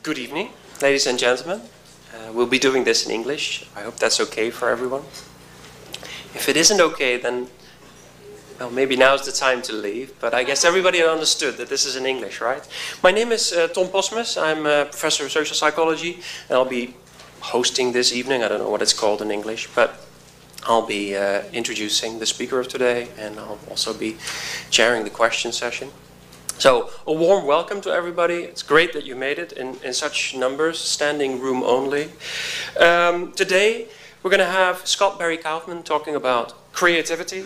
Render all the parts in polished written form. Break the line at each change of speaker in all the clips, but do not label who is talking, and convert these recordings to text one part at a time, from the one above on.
Good evening, ladies and gentlemen. We'll be doing this in English. I hope that's okay for everyone. If it isn't okay, then well, maybe now's the time to leave, but I guess everybody understood that this is in English, right? My name is Tom Posmus. I'm a professor of social psychology, and I'll be hosting this evening. I don't know what it's called in English, but I'll be introducing the speaker of today, and I'll also be chairing the question session. So, a warm welcome to everybody. It's great that you made it in such numbers, standing room only. Today, we're going to have Scott Barry Kaufman talking about creativity,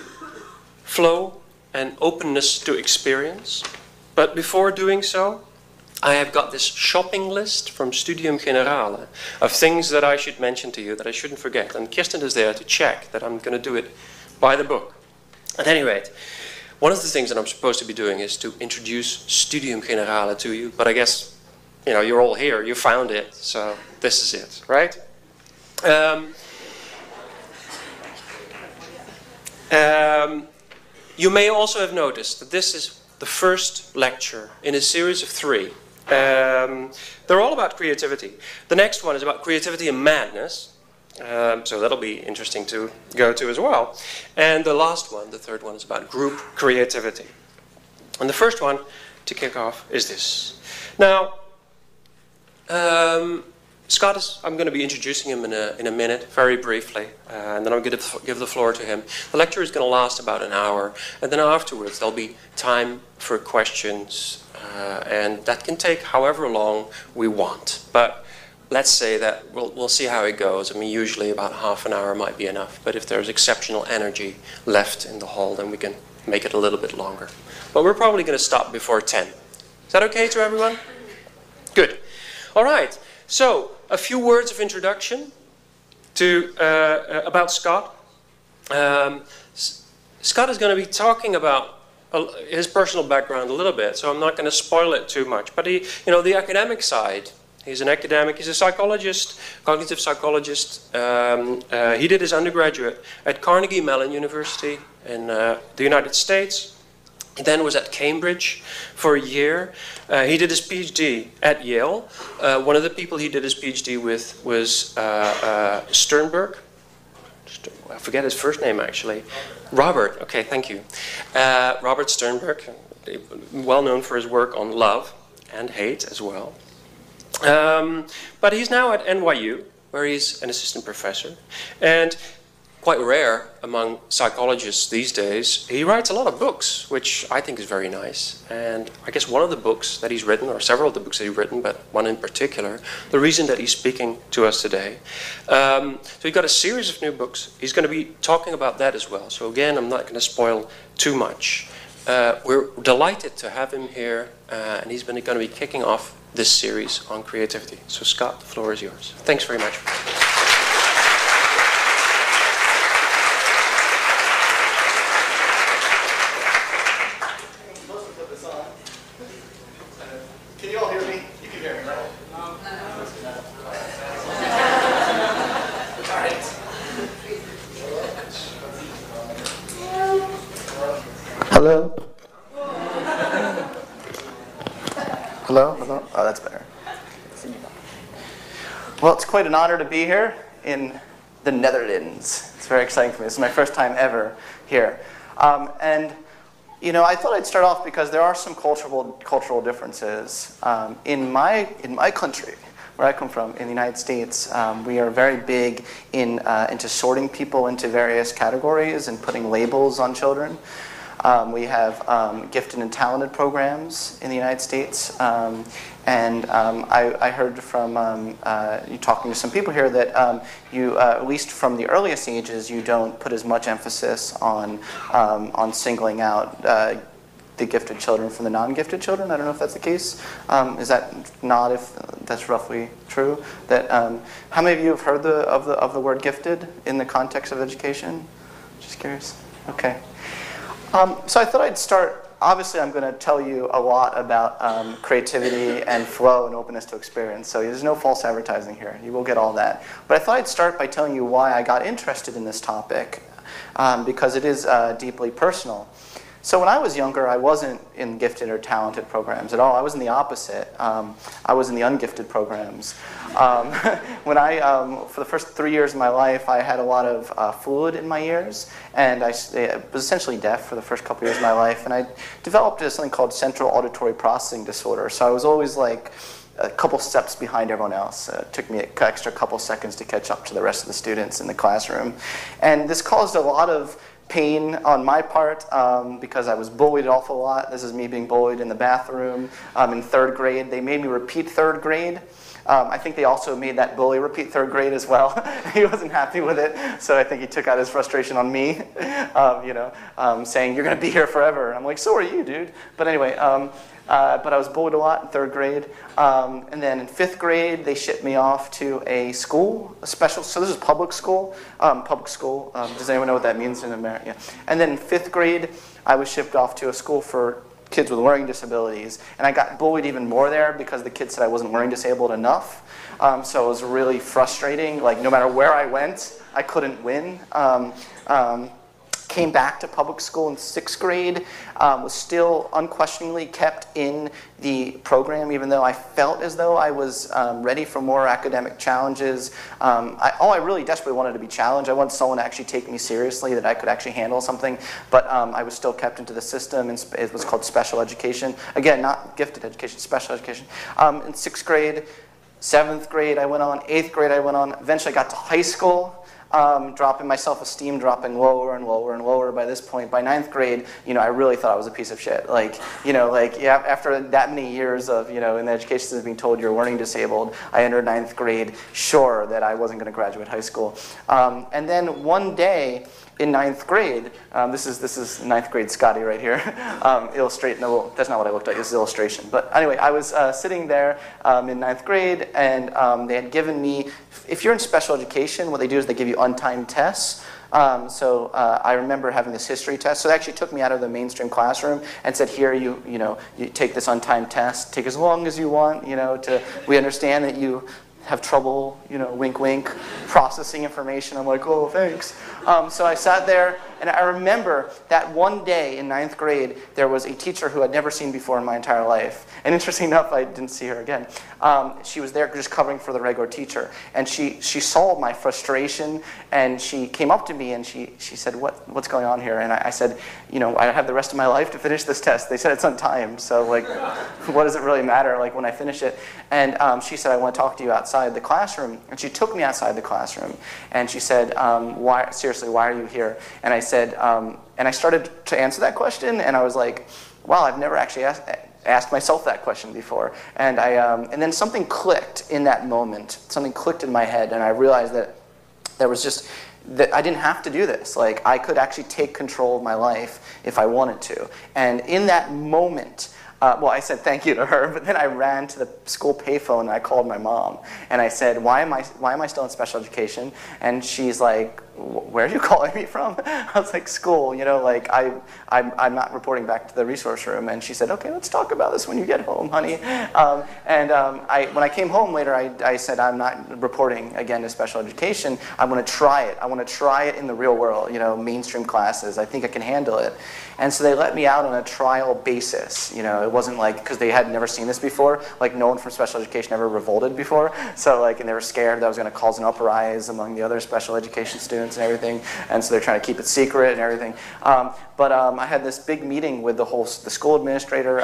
flow, and openness to experience. But before doing so, I have got this shopping list from Studium Generale of things that I should mention to you that I shouldn't forget. And Kirsten is there to check that I'm going to do it by the book. At any rate, one of the things that I'm supposed to be doing is to introduce Studium Generale to you. But I guess, you know, you're all here. You found it. So this is it, right? You may also have noticed that this is the first lecture in a series of 3. They're all about creativity. The next one is about creativity and madness. So that'll be interesting to go to as well. And the last one, the third one, is about group creativity. And the first one to kick off is this. Now, Scott is, I'm going to be introducing him in a minute, very briefly, and then I'm going to give the floor to him. The lecture is going to last about an hour, and then afterwards there'll be time for questions, and that can take however long we want. But let's say that we'll see how it goes. I mean, usually about half an hour might be enough, but if there's exceptional energy left in the hall, then we can make it a little bit longer. But we're probably going to stop before 10. Is that okay to everyone? Good. All right. So, a few words of introduction to about Scott. Scott is going to be talking about his personal background a little bit, so I'm not going to spoil it too much. But he, you know, the academic side. He's an academic. He's a psychologist, cognitive psychologist. He did his undergraduate at Carnegie Mellon University in the United States. He then was at Cambridge for a year. He did his PhD at Yale. One of the people he did his PhD with was Sternberg. I forget his first name, actually. Robert. Okay, thank you. Robert Sternberg, well known for his work on love and hate as well. But he's now at NYU, where he's an assistant professor. And quite rare among psychologists these days, he writes a lot of books, which I think is very nice. And I guess one of the books that he's written, or several of the books that he's written, but one in particular, the reason that he's speaking to us today. So he's got a series of new books. He's going to be talking about that as well. So again, I'm not going to spoil too much. We're delighted to have him here, and he's going to be kicking off this series on creativity. So Scott, the floor is yours. Thanks very much.
Hello? Hello? Hello? Oh, that's better. Well, it's quite an honor to be here in the Netherlands. It's very exciting for me. This is my first time ever here. And, you know, I thought I'd start off because there are some cultural differences. In my country, where I come from, in the United States, we are very big into sorting people into various categories and putting labels on children. We have gifted and talented programs in the United States. I heard from you talking to some people here that you, at least from the earliest ages, you don't put as much emphasis on singling out the gifted children from the non-gifted children. I don't know if that's the case. Is that not, if that's roughly true? That how many of you have heard of the word gifted in the context of education? Just curious. Okay. So I thought I'd start, obviously I'm going to tell you a lot about creativity and flow and openness to experience, so there's no false advertising here. You will get all that. But I thought I'd start by telling you why I got interested in this topic, because it is deeply personal. So when I was younger, I wasn't in gifted or talented programs at all. I was in the opposite. I was in the ungifted programs. When for the first 3 years of my life, I had a lot of fluid in my ears, and I was essentially deaf for the first couple years of my life, and I developed something called central auditory processing disorder. So I was always like a couple steps behind everyone else. It took me an extra couple seconds to catch up to the rest of the students in the classroom. And this caused a lot of pain on my part because I was bullied an awful lot. This is me being bullied in the bathroom in 3rd grade. They made me repeat 3rd grade. I think they also made that bully repeat 3rd grade as well. He wasn't happy with it, so I think he took out his frustration on me, saying, "You're going to be here forever." And I'm like, "So are you, dude." But anyway, but I was bullied a lot in 3rd grade. And then in 5th grade, they shipped me off to a school, so this is public school. Does anyone know what that means in America? Yeah. And then in 5th grade, I was shipped off to a school for kids with learning disabilities. And I got bullied even more there because the kids said I wasn't learning disabled enough. So it was really frustrating. Like, no matter where I went, I couldn't win. Came back to public school in 6th grade, was still unquestioningly kept in the program, even though I felt as though I was ready for more academic challenges. All I really desperately wanted to be challenged. I wanted someone to actually take me seriously, that I could actually handle something, but I was still kept into the system, and it was called special education. Again, not gifted education, special education. In 6th grade, 7th grade I went on, 8th grade I went on, eventually I got to high school. Dropping my self-esteem, dropping lower and lower and lower. By this point, by 9th grade, I really thought I was a piece of shit. After that many years of, in the education system being told you're learning disabled, I entered 9th grade sure that I wasn't going to graduate high school. And then one day in 9th grade, this is 9th grade Scotty right here, illustrating. No, that's not what I looked like. This is illustration. But anyway, I was sitting there in 9th grade, and they had given me. If you're in special education, what they do is they give you untimed tests. I remember having this history test. So they actually took me out of the mainstream classroom and said, "Here, you take this untimed test. Take as long as you want. We understand that you have trouble, wink, wink, processing information." I'm like, "Oh, thanks." So I sat there, and I remember that one day in 9th grade, there was a teacher who I'd never seen before in my entire life. And interesting enough, I didn't see her again. She was there just covering for the regular teacher. And she saw my frustration, and she came up to me, and she said, what's going on here? And I said, I have the rest of my life to finish this test. They said it's untimed, so what does it really matter when I finish it? And she said, "I want to talk to you outside the classroom." And she took me outside the classroom, and she said, why are you here? And I said, and I started to answer that question, and I was like, wow, I've never actually asked myself that question before. And and then something clicked in that moment. Something clicked in my head, and I realized that there was just that I didn't have to do this. I could actually take control of my life if I wanted to. And in that moment, I said thank you to her, but then I ran to the school payphone and I called my mom. And I said, why am I still in special education? And she's like, "Where are you calling me from?" I was like, "School, I'm not reporting back to the resource room." And she said, "Okay, let's talk about this when you get home, honey." When I came home later, I said, "I'm not reporting again to special education. I want to try it. I want to try it in the real world, mainstream classes. I think I can handle it." And so they let me out on a trial basis. It wasn't because they had never seen this before. No one from special education ever revolted before. So and they were scared that I was going to cause an uprising among the other special education students and everything. And so they're trying to keep it secret and everything. But I had this big meeting with the school administrator,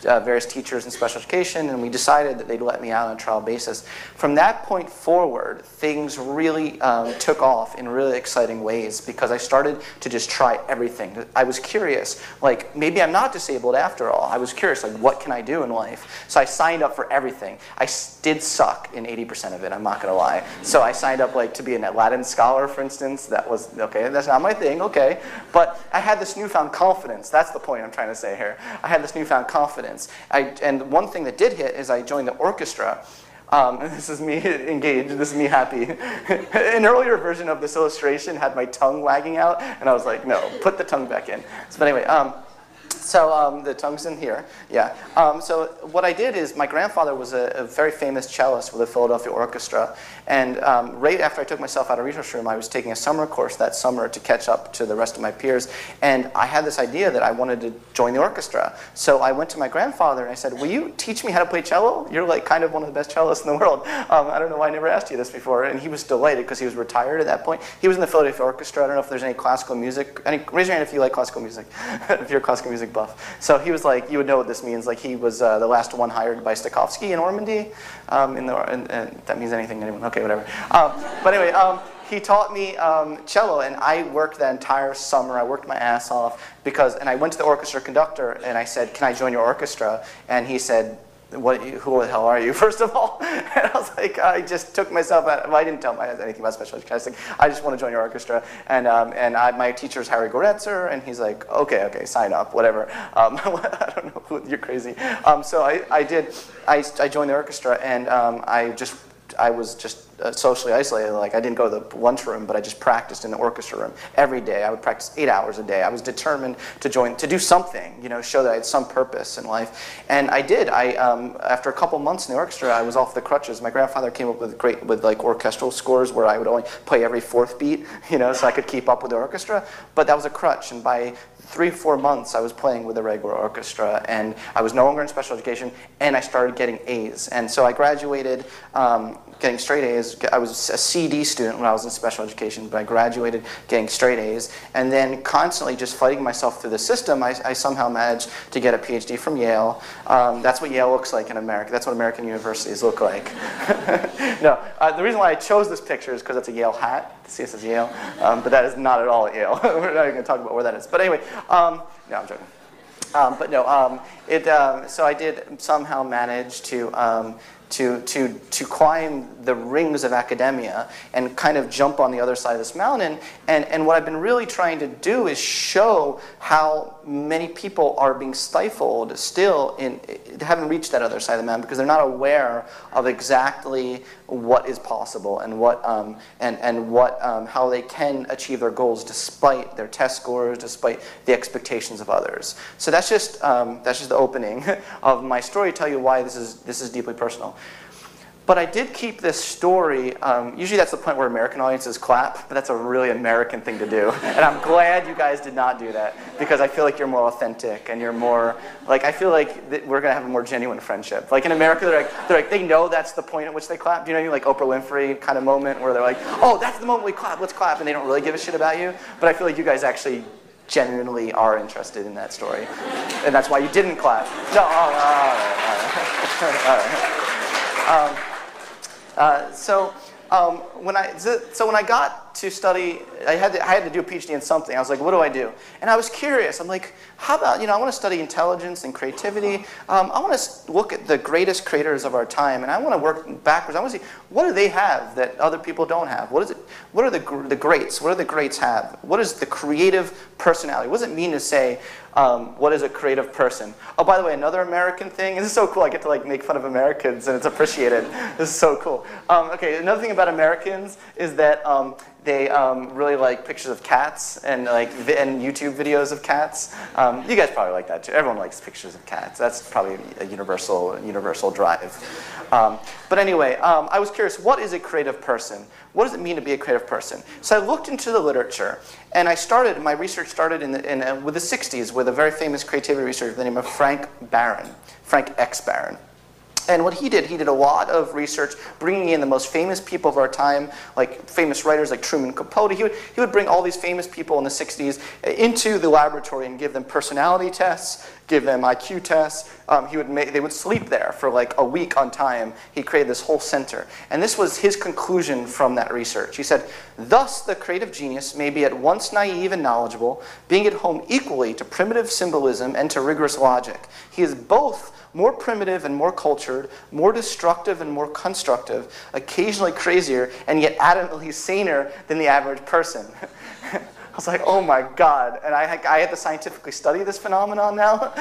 various teachers in special education, and we decided that they'd let me out on a trial basis. From that point forward, things really took off in really exciting ways because I started to just try everything. I was curious, maybe I'm not disabled after all. I was curious, what can I do in life? So I signed up for everything. I did suck in 80% of it, I'm not going to lie. So I signed up to be a Latin scholar, for instance. That was, okay, that's not my thing, okay. But I had this newfound confidence. That's the point I'm trying to say here. I had this newfound confidence. And one thing that did hit is I joined the orchestra. This is me engaged, this is me happy. An earlier version of this illustration had my tongue wagging out, and I was like, no, put the tongue back in. But anyway, So the tongue's in here, yeah. So what I did is my grandfather was a very famous cellist with the Philadelphia Orchestra, and right after I took myself out of research room, I was taking a summer course that summer to catch up to the rest of my peers, and I had this idea that I wanted to join the orchestra. So I went to my grandfather and I said, will you teach me how to play cello? You're like kind of one of the best cellists in the world. I don't know why I never asked you this before. And he was delighted because he was retired at that point. He was in the Philadelphia Orchestra. I don't know if there's any classical music. Raise your hand if you like classical music, if you're a classical music buff. So he was like, you would know what this means. Like he was the last one hired by Stokowski in Normandy. And that means anything to anyone. Okay, whatever. But anyway, he taught me cello, and I worked that entire summer. I worked my ass off and I went to the orchestra conductor and I said, can I join your orchestra? And he said, who the hell are you, first of all? And I was like, I just took myself out. Well, I didn't tell him anything about special education. I was like, I just want to join your orchestra. And my teacher's Harry Goretzer, and he's like, okay, sign up, whatever. I don't know, you're crazy. So I joined the orchestra, and I was just socially isolated. Like I didn't go to the lunchroom, but I just practiced in the orchestra room every day. I would practice 8 hours a day. I was determined to do something, show that I had some purpose in life. And I did. After a couple months in the orchestra, I was off the crutches. My grandfather came up with like orchestral scores where I would only play every fourth beat, so I could keep up with the orchestra. But that was a crutch, and by 3-4 months, I was playing with a regular orchestra, and I was no longer in special education, and I started getting A's. And so I graduated getting straight A's. I was a CD student when I was in special education, but I graduated getting straight A's, and then constantly just fighting myself through the system, I somehow managed to get a PhD from Yale. That's what Yale looks like in America. That's what American universities look like. No, the reason why I chose this picture is because it's a Yale hat. See, it says Yale, but that is not at all at Yale. We're not even going to talk about where that is. But anyway, no, I'm joking. But no, so I did somehow manage to climb the rings of academia and kind of jump on the other side of this mountain. And what I've been really trying to do is show how many people are being stifled still haven't reached that other side of the mountain because they're not aware of exactly what is possible and how they can achieve their goals despite their test scores, despite the expectations of others. So that's just the opening of my story to tell you why this is deeply personal. But I did keep this story, usually that's the point where American audiences clap, but that's a really American thing to do. And I'm glad you guys did not do that, because I feel like you're more authentic and you're more, like, I feel like we're gonna have a more genuine friendship. Like in America, they're like, they know that's the point at which they clap. Do you know, like Oprah Winfrey kind of moment where they're like, oh, that's the moment we clap, let's clap, and they don't really give a shit about you. But I feel like you guys actually genuinely are interested in that story. And that's why you didn't clap. No, all right. So when I got to study, I had to do a PhD in something. I was like, what do I do? And I was curious. I'm like, how about, I want to study intelligence and creativity. I want to look at the greatest creators of our time, and I want to work backwards. I want to see, what do they have that other people don't have? What are the greats? What do the greats have? What is the creative personality? What does it mean to say, what is a creative person? Oh, by the way, another American thing. This is so cool. I get to make fun of Americans, and it's appreciated. This is so cool. Okay, another thing about Americans is that they really like pictures of cats and YouTube videos of cats. You guys probably like that too. Everyone likes pictures of cats. That's probably a universal drive. But anyway, I was curious, what is a creative person? What does it mean to be a creative person? So I looked into the literature, and my research started with the 60s with a very famous creativity researcher by the name of Frank X. Barron. And what he did a lot of research, bringing in the most famous people of our time, like famous writers like Truman Capote. He would bring all these famous people in the 60s into the laboratory and give them personality tests, give them IQ tests. They would sleep there for like a week on time. He created this whole center. And this was his conclusion from that research. He said, thus the creative genius may be at once naive and knowledgeable, being at home equally to primitive symbolism and to rigorous logic. He is both more primitive and more cultured, more destructive and more constructive, occasionally crazier, and yet adamantly saner than the average person. I was like, oh my God. And I had to scientifically study this phenomenon now.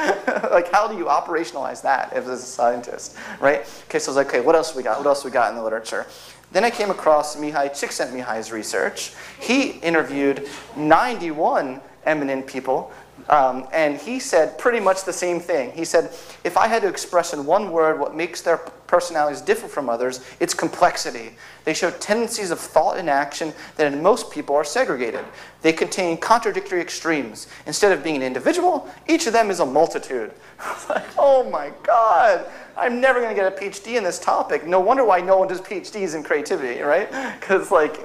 Like, how do you operationalize that as a scientist, right? Okay, so I was like, okay, what else we got? What else we got in the literature? Then I came across Csikszentmihalyi's research. He interviewed 91 eminent people And he said pretty much the same thing. He said, if I had to express in one word what makes their personalities different from others, it's complexity. They show tendencies of thought and action that in most people are segregated. They contain contradictory extremes. Instead of being an individual, each of them is a multitude. I was like, oh my God, I'm never going to get a PhD in this topic. No wonder why no one does PhDs in creativity, right? Because like,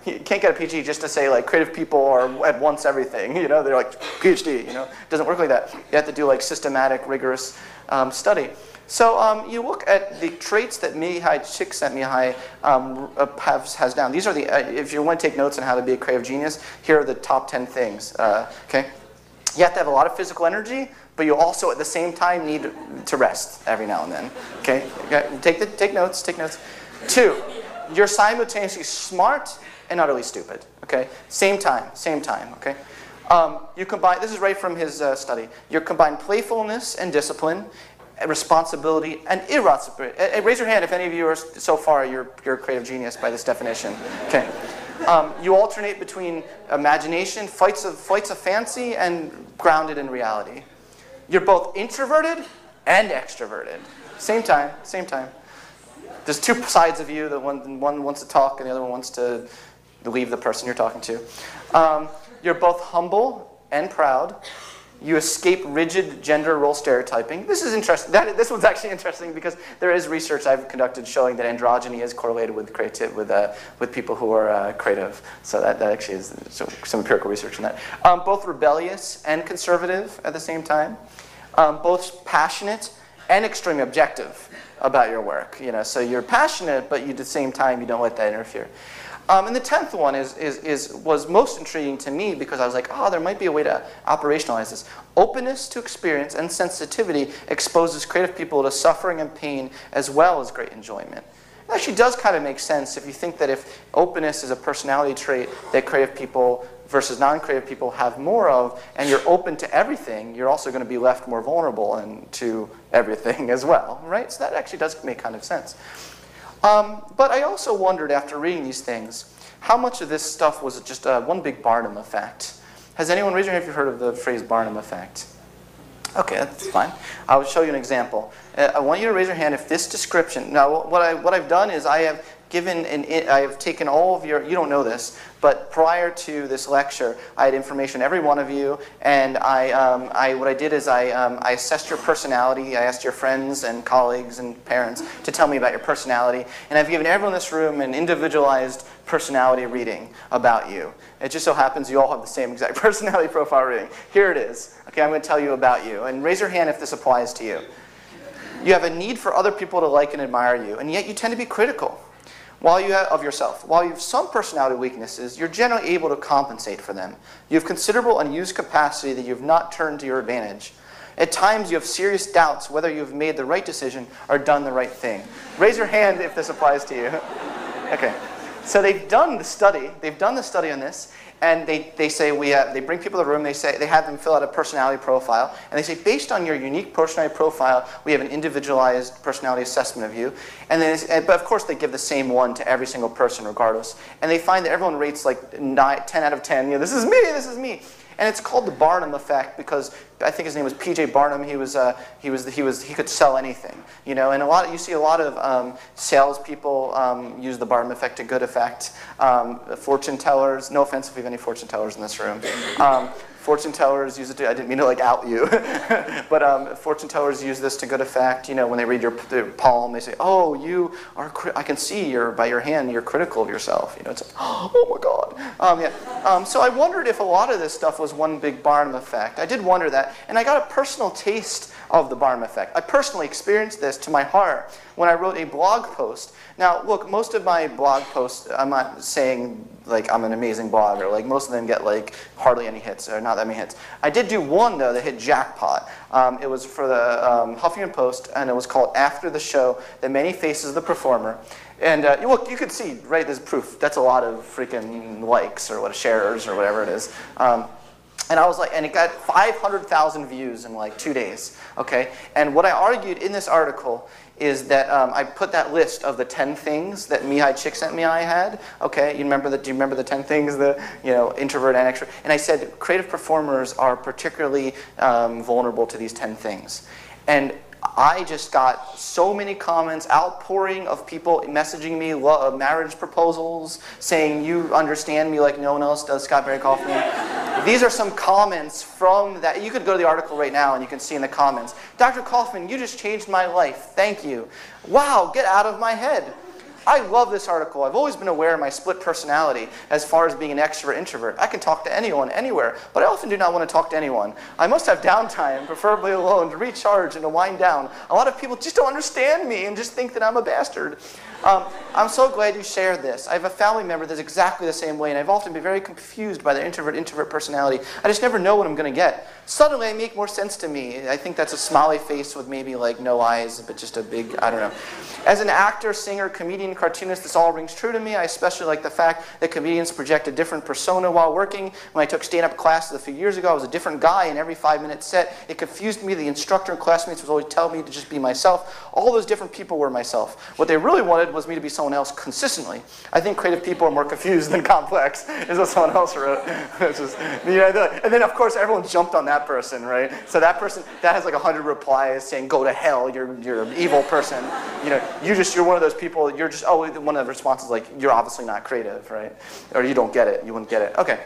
you can't get a PhD just to say like creative people are at once everything. You know, they're like PhD. You know, it doesn't work like that. You have to do like systematic, rigorous study. So you look at the traits that Mihai Csikszentmihalyi has down. These are the, if you want to take notes on how to be a creative genius, here are the top 10 things. Okay, you have to have a lot of physical energy, but you also at the same time need to rest every now and then. Okay, take notes. Take notes. 2, you're simultaneously smart and utterly stupid. Okay, same time. Okay. You combine. This is right from his study. You combine playfulness and discipline, responsibility and irresponsibility. Raise your hand if any of you are so far you're a creative genius by this definition. Okay. You alternate between imagination, flights of fancy, and grounded in reality. You're both introverted and extroverted. Same time. There's 2 sides of you. One wants to talk and the other one wants to leave the person you're talking to. You're both humble and proud. You escape rigid gender role stereotyping. This is interesting. This one's actually interesting because there is research I've conducted showing that androgyny is correlated with with people who are creative. So that actually is some empirical research on that. Both rebellious and conservative at the same time. Both passionate and extremely objective about your work. You know, so you're passionate, but at the same time you don't let that interfere. And the 10th one was most intriguing to me because I was like, oh, there might be a way to operationalize this. Openness to experience and sensitivity exposes creative people to suffering and pain as well as great enjoyment. It actually does kind of make sense if you think that if openness is a personality trait that creative people versus non-creative people have more of, and you're open to everything, you're also going to be left more vulnerable to everything as well, right? So that actually does make kind of sense. But I also wondered after reading these things, how much of this stuff was just one big Barnum effect? Has anyone raised your hand if you've heard of the phrase Barnum effect? Okay, that's fine. I'll show you an example. I want you to raise your hand if this description. Now, what I've done is I have taken all of your. You don't know this, but prior to this lecture, I had information on every one of you, and what I did is I assessed your personality. I asked your friends and colleagues and parents to tell me about your personality, and I've given everyone in this room an individualized personality reading about you. It just so happens you all have the same exact personality profile reading. Here it is. Okay, I'm going to tell you about you, and raise your hand if this applies to you. You have a need for other people to like and admire you, and yet you tend to be critical of yourself. While you have some personality weaknesses, you're generally able to compensate for them. You have considerable unused capacity that you have not turned to your advantage. At times, you have serious doubts whether you have made the right decision or done the right thing. Raise your hand if this applies to you. Okay. So they've done the study. They've done the study on this, and they say they bring people to the room. They have them fill out a personality profile, and they say based on your unique personality profile, we have an individualized personality assessment of you. And then, but of course, they give the same one to every single person, regardless. And they find that everyone rates like 10 out of 10. You know, this is me. This is me. And it's called the Barnum Effect because I think his name was P.J. Barnum. He could sell anything, you know. And you see a lot of salespeople use the Barnum Effect to good effect. Fortune tellers. No offense if we have any fortune tellers in this room. Fortune tellers use it to, I didn't mean to like out you, but fortune tellers use this to good effect. You know, when they read your palm, they say, "Oh, you are. I can see by your hand you're critical of yourself." You know, it's like, "Oh my God." So I wondered if a lot of this stuff was one big Barnum effect. I did wonder that, and I got a personal taste of the Barnum effect. I personally experienced this to my heart when I wrote a blog post. Now, look, most of my blog posts, I'm not saying like I'm an amazing blogger. Like most of them get like hardly any hits or not that many hits. I did do one though that hit jackpot. It was for the Huffington Post, and it was called "After the Show: The Many Faces of the Performer." And look, you could see, right? There's proof. That's a lot of freaking likes or shares or whatever it is. And I was like, and it got 500,000 views in like 2 days, okay? And what I argued in this article is that I put that list of the 10 things that Mihai Csikszentmihalyi had. Okay, do you remember the 10 things, the introvert and extrovert? And I said creative performers are particularly vulnerable to these 10 things. And I just got so many comments, outpouring of people messaging me marriage proposals, saying, you understand me like no one else does, Scott Barry Kaufman. These are some comments from that. You could go to the article right now and you can see in the comments, Dr. Kaufman, you just changed my life. Thank you. Wow, get out of my head. I love this article. I've always been aware of my split personality as far as being an extrovert, introvert. I can talk to anyone, anywhere, but I often do not want to talk to anyone. I must have downtime, preferably alone, to recharge and to wind down. A lot of people just don't understand me and just think that I'm a bastard. I'm so glad you shared this. I have a family member that's exactly the same way, and I've often been very confused by their introvert personality. I just never know what I'm going to get. Suddenly, they make more sense to me. I think that's a smiley face with maybe like no eyes, but just a big, I don't know. As an actor, singer, comedian, cartoonist, this all rings true to me. I especially like the fact that comedians project a different persona while working. When I took stand-up classes a few years ago, I was a different guy in every 5-minute set. It confused me. The instructor and classmates would always tell me to just be myself. All those different people were myself. What they really wanted was me to be someone else consistently. I think creative people are more confused than complex, is what someone else wrote. And then, of course, everyone jumped on that person, right? So that person, that has like 100 replies saying, go to hell, you're an evil person. You're one of those people, you're just, one of the responses like, you're obviously not creative, right? Or you don't get it, you wouldn't get it. Okay.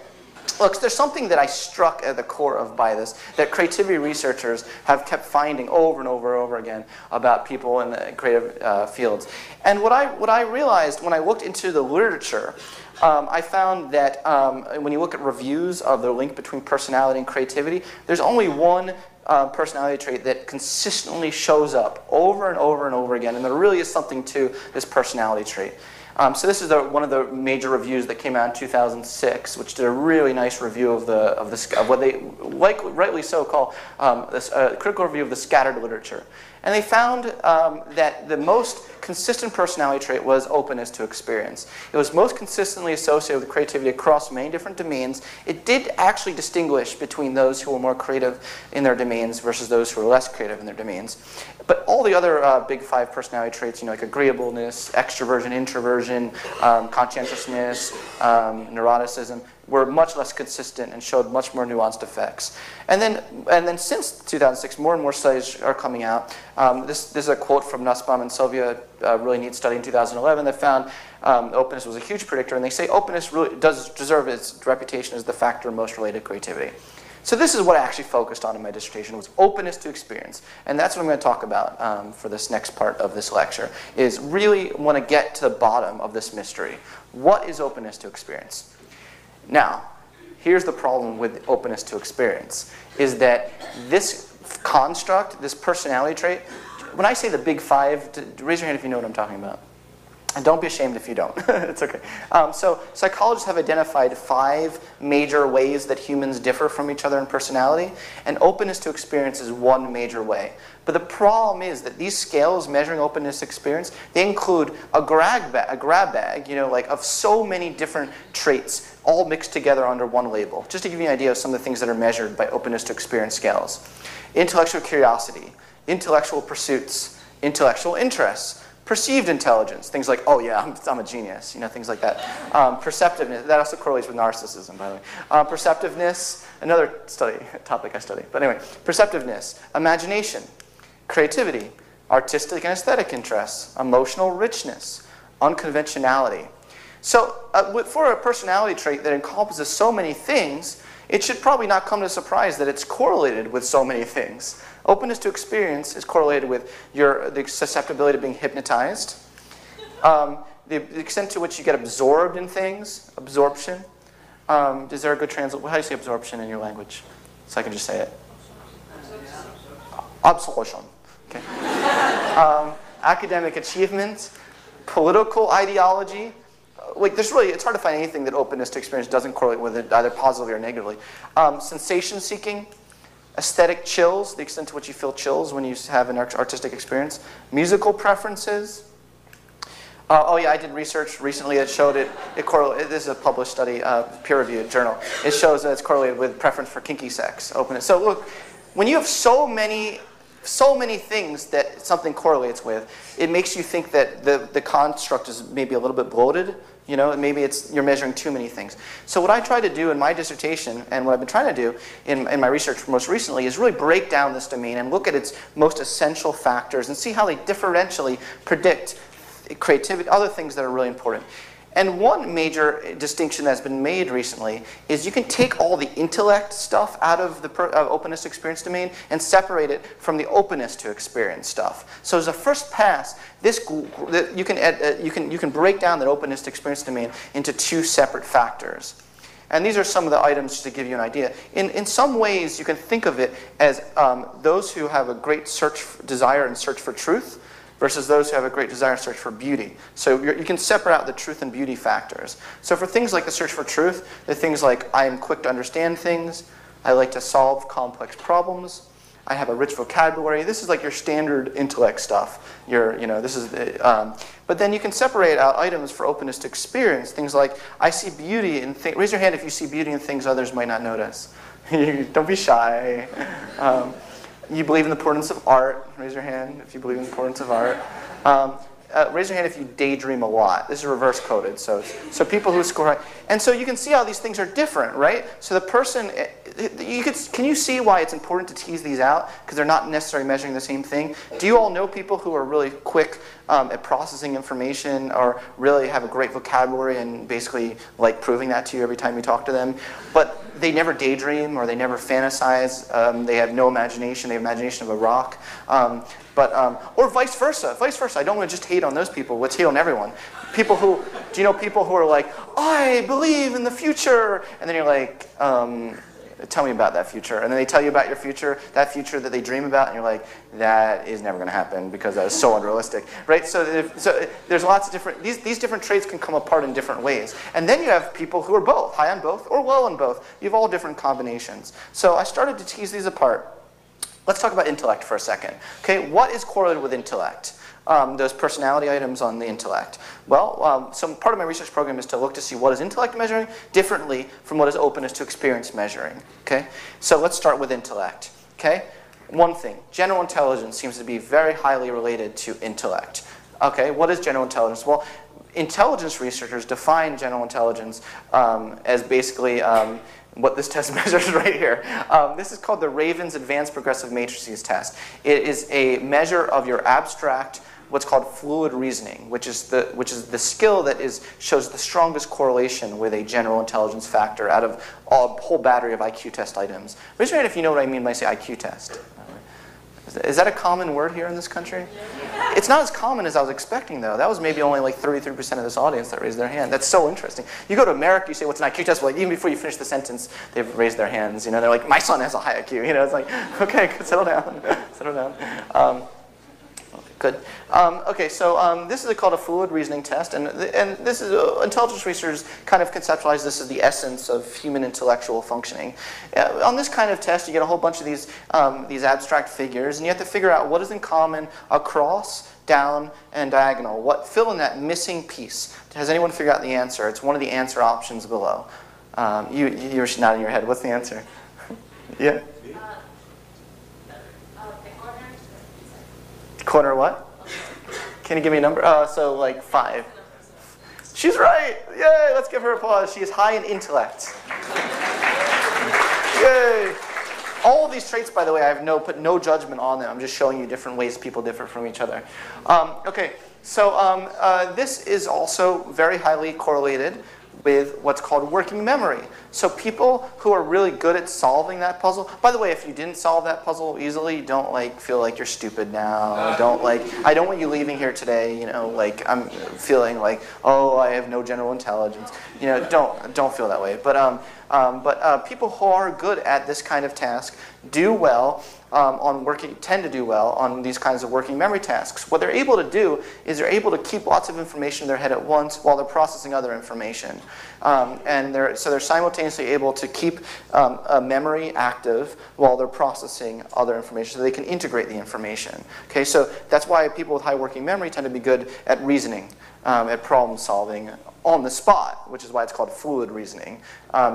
Look, there's something that I struck at the core of by this, that creativity researchers have kept finding over and over and over again about people in the creative fields. And what I realized when I looked into the literature, I found that when you look at reviews of the link between personality and creativity, there's only one personality trait that consistently shows up over and over and over again, and there really is something to this personality trait. So this is one of the major reviews that came out in 2006, which did a really nice review of what they, rightly so, call this critical review of the scattered literature. And they found that the most consistent personality trait was openness to experience. It was most consistently associated with creativity across many different domains. It did actually distinguish between those who were more creative in their domains versus those who were less creative in their domains. But all the other big 5 personality traits, like agreeableness, extroversion, introversion, conscientiousness, neuroticism, were much less consistent and showed much more nuanced effects. And then since 2006, more and more studies are coming out. This is a quote from Nussbaum and Sylvia, a really neat study in 2011 that found openness was a huge predictor, and they say openness really does deserve its reputation as the factor most related to creativity. So this is what I actually focused on in my dissertation, was openness to experience. And that's what I'm going to talk about for this next part of this lecture, is really want to get to the bottom of this mystery. What is openness to experience? Now, here's the problem with openness to experience, is that this construct, this personality trait, when I say the big 5, raise your hand if you know what I'm talking about. And don't be ashamed if you don't. It's okay. So psychologists have identified 5 major ways that humans differ from each other in personality, and openness to experience is one major way. But the problem is that these scales measuring openness to experience, they include a grab bag, like of so many different traits, all mixed together under one label. Just to give you an idea of some of the things that are measured by openness to experience scales. Intellectual curiosity, intellectual pursuits, intellectual interests, perceived intelligence, things like, oh yeah, I'm a genius, things like that. Perceptiveness, that also correlates with narcissism, by the way. Perceptiveness, another topic I study. But anyway, perceptiveness, imagination, creativity, artistic and aesthetic interests, emotional richness, unconventionality. So for a personality trait that encompasses so many things, it should probably not come as a surprise that it's correlated with so many things. Openness to experience is correlated with the susceptibility to being hypnotized, the extent to which you get absorbed in things, absorption. Is there a good translation? How do you say absorption in your language? So I can just say it. Absorption. Okay. Academic achievement, political ideology. It's hard to find anything that openness to experience doesn't correlate with it, either positively or negatively. Sensation seeking. Aesthetic chills, the extent to which you feel chills when you have an artistic experience. Musical preferences. I did research recently that showed it correlated. This is a published study, peer-reviewed journal. It shows that it's correlated with preference for kinky sex, openness. So look, when you have so many so many things that something correlates with, it makes you think that the construct is maybe a little bit bloated. You know, maybe you're measuring too many things. So what I try to do in my dissertation, and what I've been trying to do in my research most recently, is really break down this domain and look at its most essential factors and see how they differentially predict creativity, other things that are really important. And one major distinction that's been made recently is you can take all the intellect stuff out of the openness to experience domain and separate it from the openness to experience stuff. So as a first pass, you can break down that openness to experience domain into two separate factors. And these are some of the items just to give you an idea. In some ways, you can think of it as those who have a great desire and search for truth, versus those who have a great desire and search for beauty. So you can separate out the truth and beauty factors. So for things like the search for truth, they're things like I am quick to understand things, I like to solve complex problems, I have a rich vocabulary. This is like your standard intellect stuff. But then you can separate out items for openness to experience, things like I see beauty in things. Raise your hand if you see beauty in things others might not notice. Don't be shy. You believe in the importance of art. Raise your hand if you believe in the importance of art. Raise your hand if you daydream a lot. This is reverse coded, so people who score high. And so you can see how these things are different, right? So the person, can you see why it's important to tease these out? Because they're not necessarily measuring the same thing. Do you all know people who are really quick at processing information or really have a great vocabulary and basically like proving that to you every time you talk to them? But they never daydream or they never fantasize. They have no imagination. They have imagination of a rock. Or vice versa. I don't want to just hate on those people. Let's hate on everyone. Do you know people who are like, I believe in the future. And then you're like, tell me about that future. And then they tell you about your future, that future that they dream about. And you're like, that is never going to happen because that is so unrealistic. Right? So there's lots of different, these different traits can come apart in different ways. And then you have people who are both, high on both or low on both. You have all different combinations. So I started to tease these apart. Let's talk about intellect for a second. Okay, what is correlated with intellect? Those personality items on the intellect. Well, some part of my research program is to look to see what is intellect measuring differently from what is openness to experience measuring. Okay, so let's start with intellect. Okay, one thing, general intelligence seems to be very highly related to intellect. Okay, what is general intelligence? Well, intelligence researchers define general intelligence as basically what this test measures right here. This is called the Raven's Advanced Progressive Matrices test. It is a measure of your abstract, what's called fluid reasoning, which is the skill that shows the strongest correlation with a general intelligence factor out of a whole battery of IQ test items. Raise your hand if you know what I mean when I say IQ test. Is that a common word here in this country? It's not as common as I was expecting, though. That was maybe only like 33% of this audience that raised their hand. That's so interesting. You go to America, you say, what's an IQ test? Well, like, even before you finish the sentence, they've raised their hands. You know, they're like, my son has a high IQ. You know, it's like, okay, settle down. Settle down. Good. Okay, so this is called a fluid reasoning test, and this is intelligence researchers kind of conceptualize this as the essence of human intellectual functioning. On this kind of test, you get a whole bunch of these abstract figures, and you have to figure out what is in common across, down, and diagonal. Fill in that missing piece. Has anyone figured out the answer? It's one of the answer options below. You're nodding your head. What's the answer? Yeah. Corner what? Can you give me a number? So like 5. She's right. Yay, let's give her applause. She is high in intellect. Yay. All of these traits, by the way, I have put no judgment on them. I'm just showing you different ways people differ from each other. Okay, so this is also very highly correlated with what's called working memory. So people who are really good at solving that puzzle, by the way, if you didn't solve that puzzle easily, don't feel like you're stupid now. I don't want you leaving here today, I'm feeling like, oh, I have no general intelligence. Don't feel that way. But people who are good at this kind of task do well tend to do well on these kinds of working memory tasks. What they're able to do is they're able to keep lots of information in their head at once while they're processing other information. So they're simultaneously able to keep a memory active while they're processing other information, so they can integrate the information. Okay, so that's why people with high working memory tend to be good at reasoning, at problem solving. on the spot, which is why it's called fluid reasoning,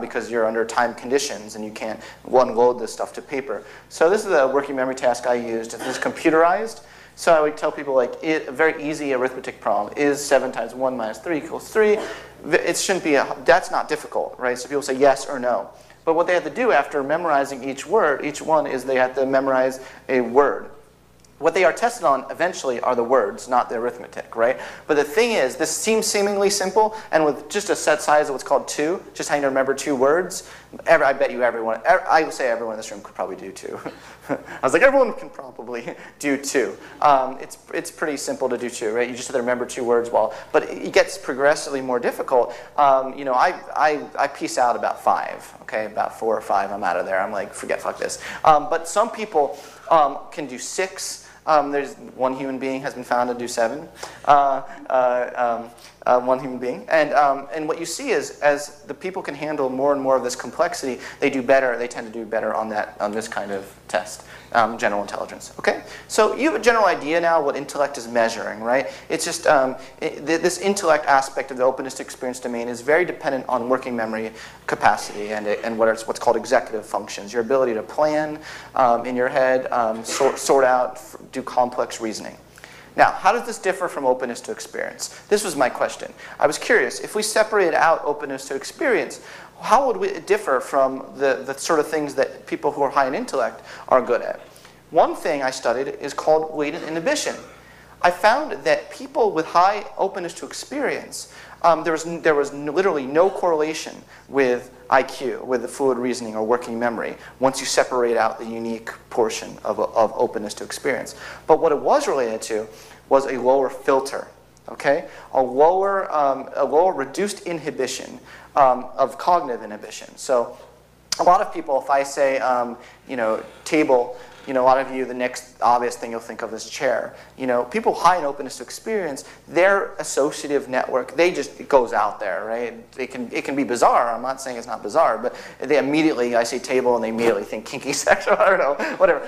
because you're under time conditions and you can't unload this stuff to paper. So this is a working memory task I used. This is computerized. So I would tell people, like, a very easy arithmetic problem is 7 times 1 minus 3 equals 3. It shouldn't be, that's not difficult, right? So people say yes or no. But what they have to do after memorizing each word, each one, is they have to memorize a word. What they are tested on eventually are the words, not the arithmetic, right? But the thing is, this seems seemingly simple, and with just a set size of what's called 2, just having to remember 2 words, I bet you everyone, I would say everyone in this room could probably do 2. I was like, everyone can probably do 2. It's pretty simple to do 2, right? You just have to remember 2 words but it gets progressively more difficult. You know, I piece out about 5, okay? About 4 or 5, I'm out of there. I'm like, fuck this. But some people can do 6. There's one human being has been found to do 7. One human being, and what you see is as the people can handle more and more of this complexity, they do better. They tend to do better on this kind of test, general intelligence. Okay, so you have a general idea now what intellect is measuring, right? It's just this intellect aspect of the openness to experience domain is very dependent on working memory capacity and what's called executive functions. Your ability to plan in your head, sort out, do complex reasoning. Now, how does this differ from openness to experience? This was my question. I was curious, if we separate out openness to experience, how would it differ from the sort of things that people who are high in intellect are good at? One thing I studied is called latent inhibition. I found that people with high openness to experience, there was literally no correlation with IQ, with the fluid reasoning or working memory, once you separate out the unique portion of openness to experience. But what it was related to was a lower filter, okay? A lower reduced inhibition of cognitive inhibition. So a lot of people, if I say, you know, table, you know, a lot of you, the next obvious thing you'll think of is chair. You know, people high in openness to experience, their associative network, it goes out there, right? It can be bizarre. I'm not saying it's not bizarre, but they immediately, I say table, and they immediately think kinky sex, or I don't know, whatever.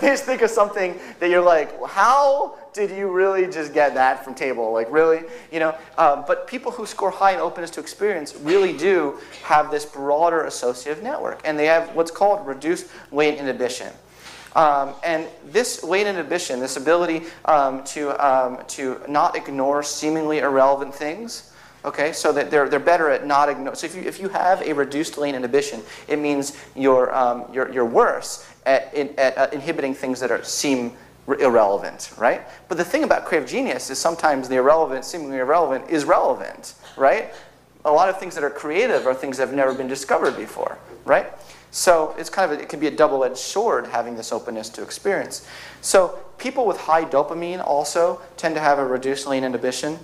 They just think of something that you're like, how did you really just get that from table? Like, really? You know, but people who score high in openness to experience really do have this broader associative network, and they have what's called reduced latent inhibition. And this latent inhibition, this ability to not ignore seemingly irrelevant things, okay, so that they're better at not ignore. So if you have a reduced latent inhibition, it means you're worse at inhibiting things that seem irrelevant, right? But the thing about creative genius is sometimes the irrelevant, seemingly irrelevant, is relevant, right? A lot of things that are creative are things that have never been discovered before, right? So it's it can be a double-edged sword having this openness to experience. So people with high dopamine also tend to have a reduced latent inhibition.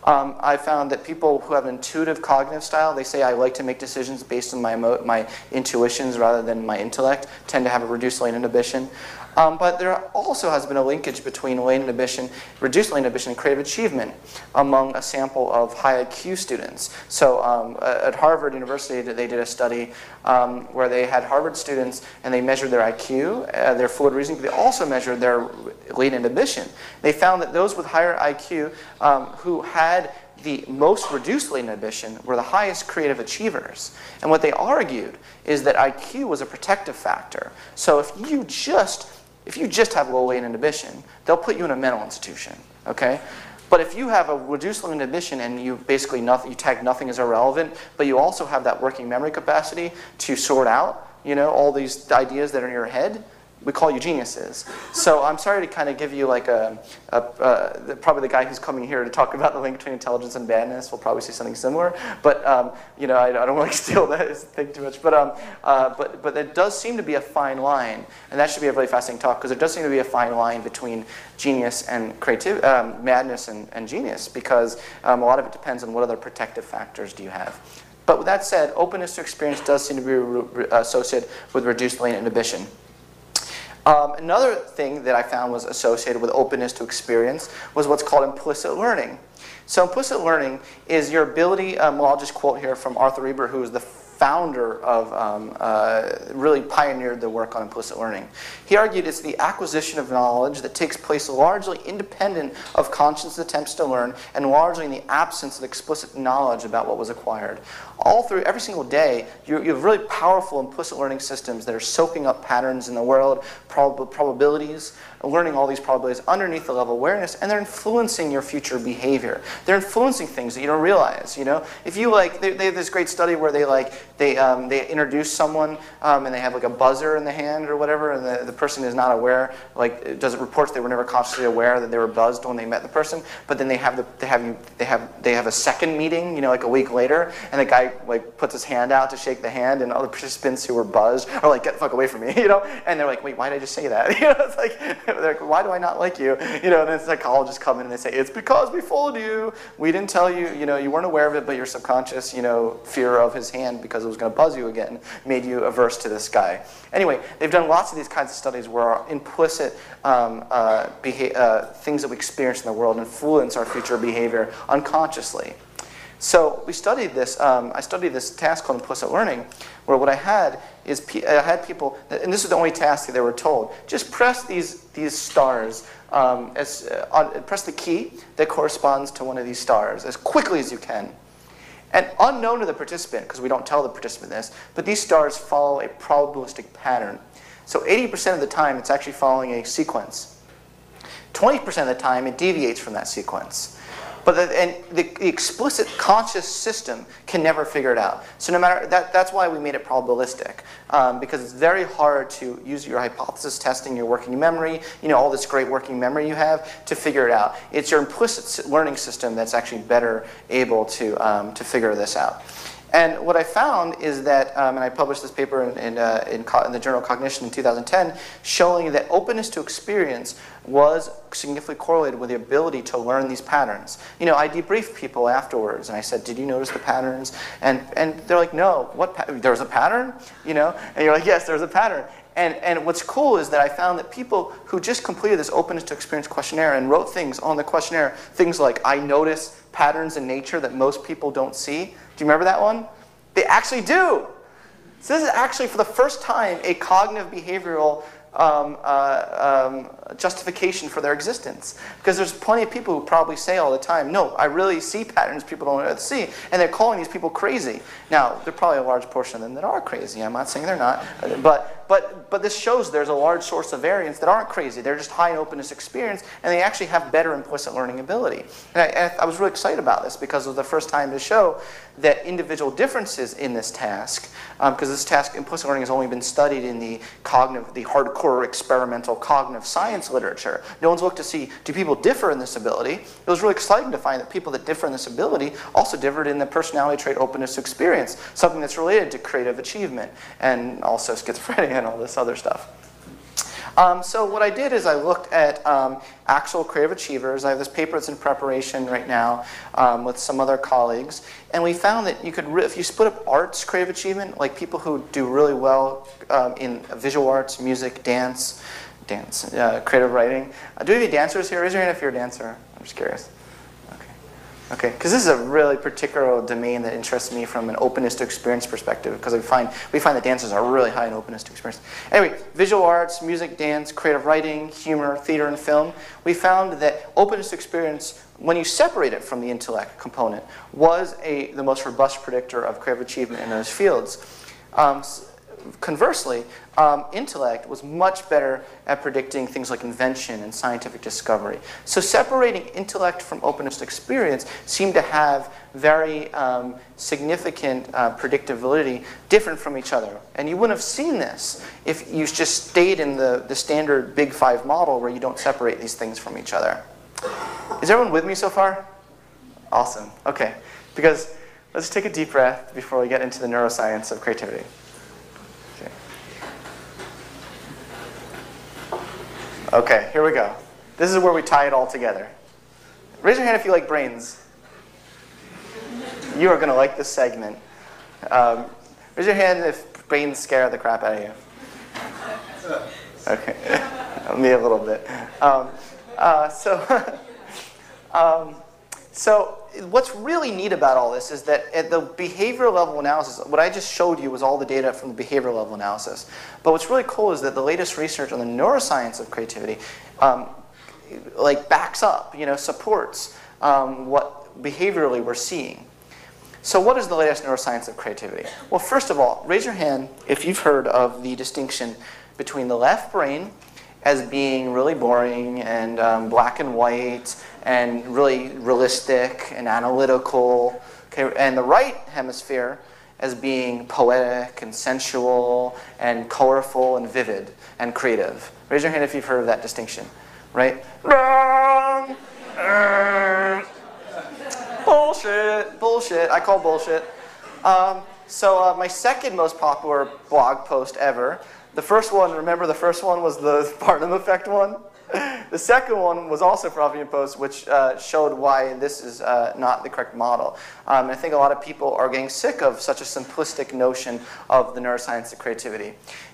I found that people who have an intuitive cognitive style, they say I like to make decisions based on my intuitions rather than my intellect, tend to have a reduced latent inhibition. But there also has been a linkage between latent inhibition, reduced latent inhibition, and creative achievement among a sample of high IQ students. So at Harvard University, they did a study where they had Harvard students and they measured their IQ, their fluid reasoning, but they also measured their latent inhibition. They found that those with higher IQ who had the most reduced latent inhibition were the highest creative achievers. And what they argued is that IQ was a protective factor. So if you just have low latent inhibition, they'll put you in a mental institution, okay? But if you have a reduced latent inhibition and you basically you tag nothing as irrelevant, but you also have that working memory capacity to sort out, you know, all these ideas that are in your head, we call you geniuses. So I'm sorry to kind of give you like probably the guy who's coming here to talk about the link between intelligence and badness will probably say something similar. But you know, I don't want to steal that thing too much. But there does seem to be a fine line, and that should be a really fascinating talk because there does seem to be a fine line between genius and madness and genius because a lot of it depends on what other protective factors do you have. But with that said, openness to experience does seem to be associated with reduced latent inhibition. Another thing that I found was associated with openness to experience was what's called implicit learning. So implicit learning is your ability, well, I'll just quote here from Arthur Ebert, who was the founder of, really pioneered the work on implicit learning. He argued it's the acquisition of knowledge that takes place largely independent of conscious attempts to learn and largely in the absence of explicit knowledge about what was acquired. All through, every single day, you have really powerful implicit learning systems that are soaking up patterns in the world, probabilities, learning all these probabilities underneath the level of awareness, and they're influencing your future behavior. They're influencing things that you don't realize. If you they have this great study where they introduce someone and they have like a buzzer in the hand or whatever, and the person is not aware. Does it reports they were never consciously aware that they were buzzed when they met the person, but then they have a second meeting, like a week later, and the guy puts his hand out to shake the hand, and all the participants who were buzzed are like, "Get the fuck away from me," and they're like, "Wait, why did I just say that?" It's like, they're like, "Why do I not like you?" And then psychologists come in and they say, "It's because we fooled you. We didn't tell you. You weren't aware of it, but your subconscious, fear of his hand because it was going to buzz you again made you averse to this guy." Anyway, they've done lots of these kinds of studies where our implicit things that we experience in the world influence our future behavior unconsciously. So we studied this. I studied this task called implicit learning, where what I had is I had people, and this is the only task that they were told: just press these stars, press the key that corresponds to one of these stars as quickly as you can. And unknown to the participant, because we don't tell the participant this, but these stars follow a probabilistic pattern. So 80% of the time, it's actually following a sequence. 20% of the time, it deviates from that sequence. But the explicit conscious system can never figure it out. So no matter that's why we made it probabilistic, because it's very hard to use your hypothesis testing, your working memory, all this great working memory you have to figure it out. It's your implicit learning system that's actually better able to figure this out. And what I found is that, and I published this paper in the journal Cognition in 2010, showing that openness to experience was significantly correlated with the ability to learn these patterns. I debriefed people afterwards, and I said, "Did you notice the patterns?" And they're like, "No, there was a pattern?" And you're like, "Yes, there's a pattern." And what's cool is that I found that people who just completed this openness to experience questionnaire and wrote things on the questionnaire, things like, "I notice patterns in nature that most people don't see." Do you remember that one? They actually do. So this is actually, for the first time, a cognitive behavioral justification for their existence. Because there's plenty of people who probably say all the time, "No, I really see patterns people don't see," and they're calling these people crazy. Now, there's probably a large portion of them that are crazy. I'm not saying they're not, but this shows there's a large source of variance that aren't crazy. They're just high in openness experience, and they actually have better implicit learning ability. And I was really excited about this because it was the first time to show that individual differences in this task, because this task, implicit learning, has only been studied in the hardcore experimental cognitive science literature. No one's looked to see, do people differ in this ability? It was really exciting to find that people that differ in this ability also differed in the personality trait openness to experience, something that's related to creative achievement and also schizophrenia and all this other stuff. So what I did is I looked at actual creative achievers. I have this paper that's in preparation right now with some other colleagues. And we found that you could, if you split up arts creative achievement, like people who do really well in visual arts, music, dance, creative writing. Do we have any dancers here? Raise your hand if you're a dancer. I'm just curious. Okay, because this is a really particular domain that interests me from an openness to experience perspective, because we find that dancers are really high in openness to experience. Anyway, visual arts, music, dance, creative writing, humor, theater, and film, we found that openness to experience, when you separate it from the intellect component, was the most robust predictor of creative achievement in those fields. Conversely, intellect was much better at predicting things like invention and scientific discovery. So separating intellect from openness to experience seemed to have very significant predictability different from each other. And you wouldn't have seen this if you just stayed in the standard Big Five model where you don't separate these things from each other. Is everyone with me so far? Awesome. Okay. Because let's take a deep breath before we get into the neuroscience of creativity. Okay, here we go. This is where we tie it all together. Raise your hand if you like brains. You are going to like this segment. Raise your hand if brains scare the crap out of you. Okay, me a little bit. So what's really neat about all this is that at the behavioral level analysis, what I just showed you was all the data from the behavioral level analysis. But what's really cool is that the latest research on the neuroscience of creativity like backs up, supports what behaviorally we're seeing. So what is the latest neuroscience of creativity? Well, first of all, raise your hand if you've heard of the distinction between the left brain as being really boring and black and white and really realistic and analytical, okay, and the right hemisphere as being poetic and sensual and colorful and vivid and creative. Raise your hand if you've heard of that distinction, right? Wrong! Bullshit. I call bullshit. So my second most popular blog post ever. The first one, remember the first one was the Barnum Effect one? The second one was also for Huffington Post, which showed why this is not the correct model. I think a lot of people are getting sick of such a simplistic notion of the neuroscience of creativity.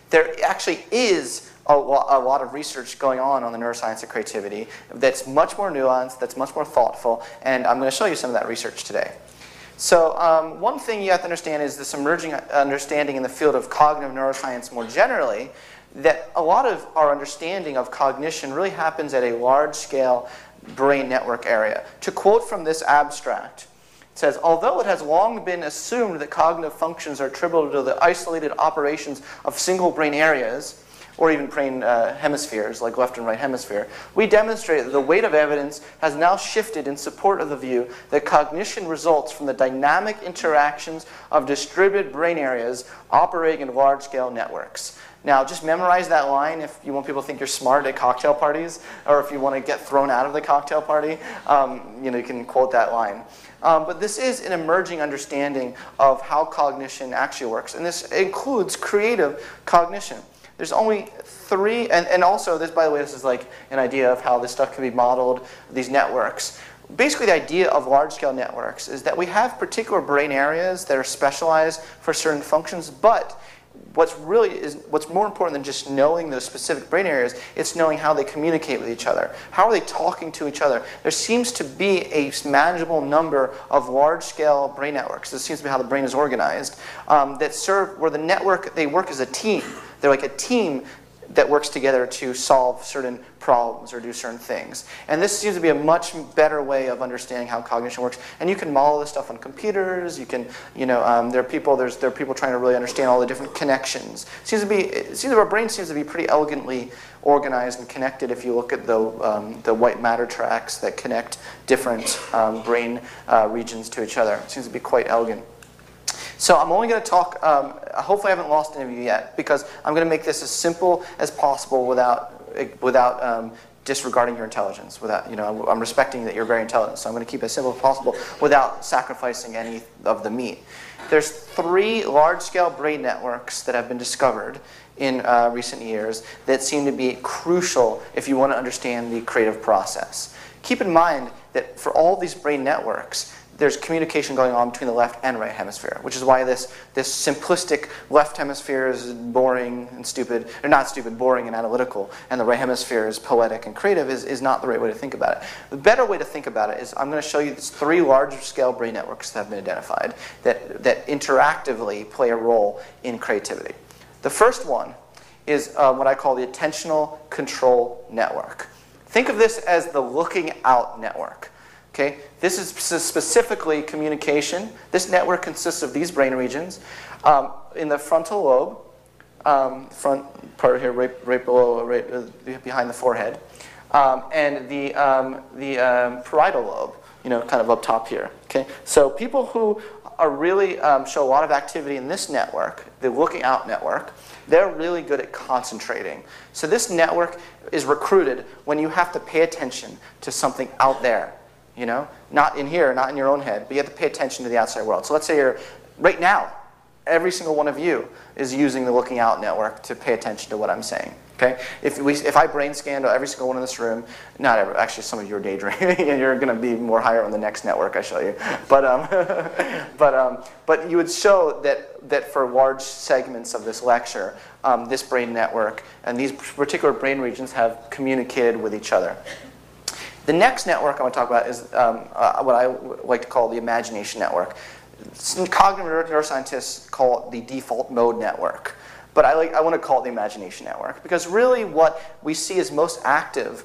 There actually is a lot of research going on the neuroscience of creativity that's much more nuanced, that's much more thoughtful, and I'm going to show you some of that research today. So one thing you have to understand is this emerging understanding in the field of cognitive neuroscience more generally, that a lot of our understanding of cognition really happens at a large-scale brain network area. To quote from this abstract, it says, although it has long been assumed that cognitive functions are attributable to the isolated operations of single brain areas, or even brain hemispheres, like left and right hemisphere, we demonstrate that the weight of evidence has now shifted in support of the view that cognition results from the dynamic interactions of distributed brain areas operating in large-scale networks. Now, just memorize that line if you want people to think you're smart at cocktail parties, or if you want to get thrown out of the cocktail party, you can quote that line. But this is an emerging understanding of how cognition actually works, and this includes creative cognition. There's only three, and also this, by the way, this is like an idea of how this stuff can be modeled, these networks. Basically, the idea of large-scale networks is that we have particular brain areas that are specialized for certain functions, but what's more important than just knowing those specific brain areas, it's knowing how they communicate with each other. How are they talking to each other? There seems to be a manageable number of large-scale brain networks. This seems to be how the brain is organized, that serve where the network, they work as a team. They're like a team that works together to solve certain problems or do certain things. And this seems to be a much better way of understanding how cognition works. And you can model this stuff on computers. You can, there are people trying to really understand all the different connections. Our brain seems to be pretty elegantly organized and connected if you look at the white matter tracks that connect different brain regions to each other. It seems to be quite elegant. So I'm only going to talk, hopefully I haven't lost any of you yet, because I'm going to make this as simple as possible without disregarding your intelligence. I'm respecting that you're very intelligent, so I'm going to keep it as simple as possible without sacrificing any of the meat. There's 3 large-scale brain networks that have been discovered in recent years that seem to be crucial if you want to understand the creative process. Keep in mind that for all these brain networks, there's communication going on between the left and right hemisphere, which is why this simplistic left hemisphere is boring and stupid, or not stupid, boring and analytical, and the right hemisphere is poetic and creative is not the right way to think about it. The better way to think about it is I'm going to show you these 3 large-scale brain networks that have been identified that interactively play a role in creativity. The first one is what I call the attentional control network. Think of this as the looking out network. Okay? This is specifically communication. This network consists of these brain regions. In the frontal lobe, front part here, right below, right behind the forehead, and the parietal lobe, kind of up top here. Okay? So people who are really show a lot of activity in this network, the looking out network, they're really good at concentrating. So this network is recruited when you have to pay attention to something out there. Not in here, not in your own head, but you have to pay attention to the outside world. So let's say right now, every single one of you is using the looking out network to pay attention to what I'm saying. Okay? If I brain scanned every single one in this room, not every, actually some of you are daydreaming, and you're going to be more higher on the next network I show you. But you would show that for large segments of this lecture, this brain network and these particular brain regions have communicated with each other. The next network I want to talk about is what I like to call the imagination network. Some cognitive neuroscientists call it the default mode network. But I want to call it the imagination network, because really what we see is most active,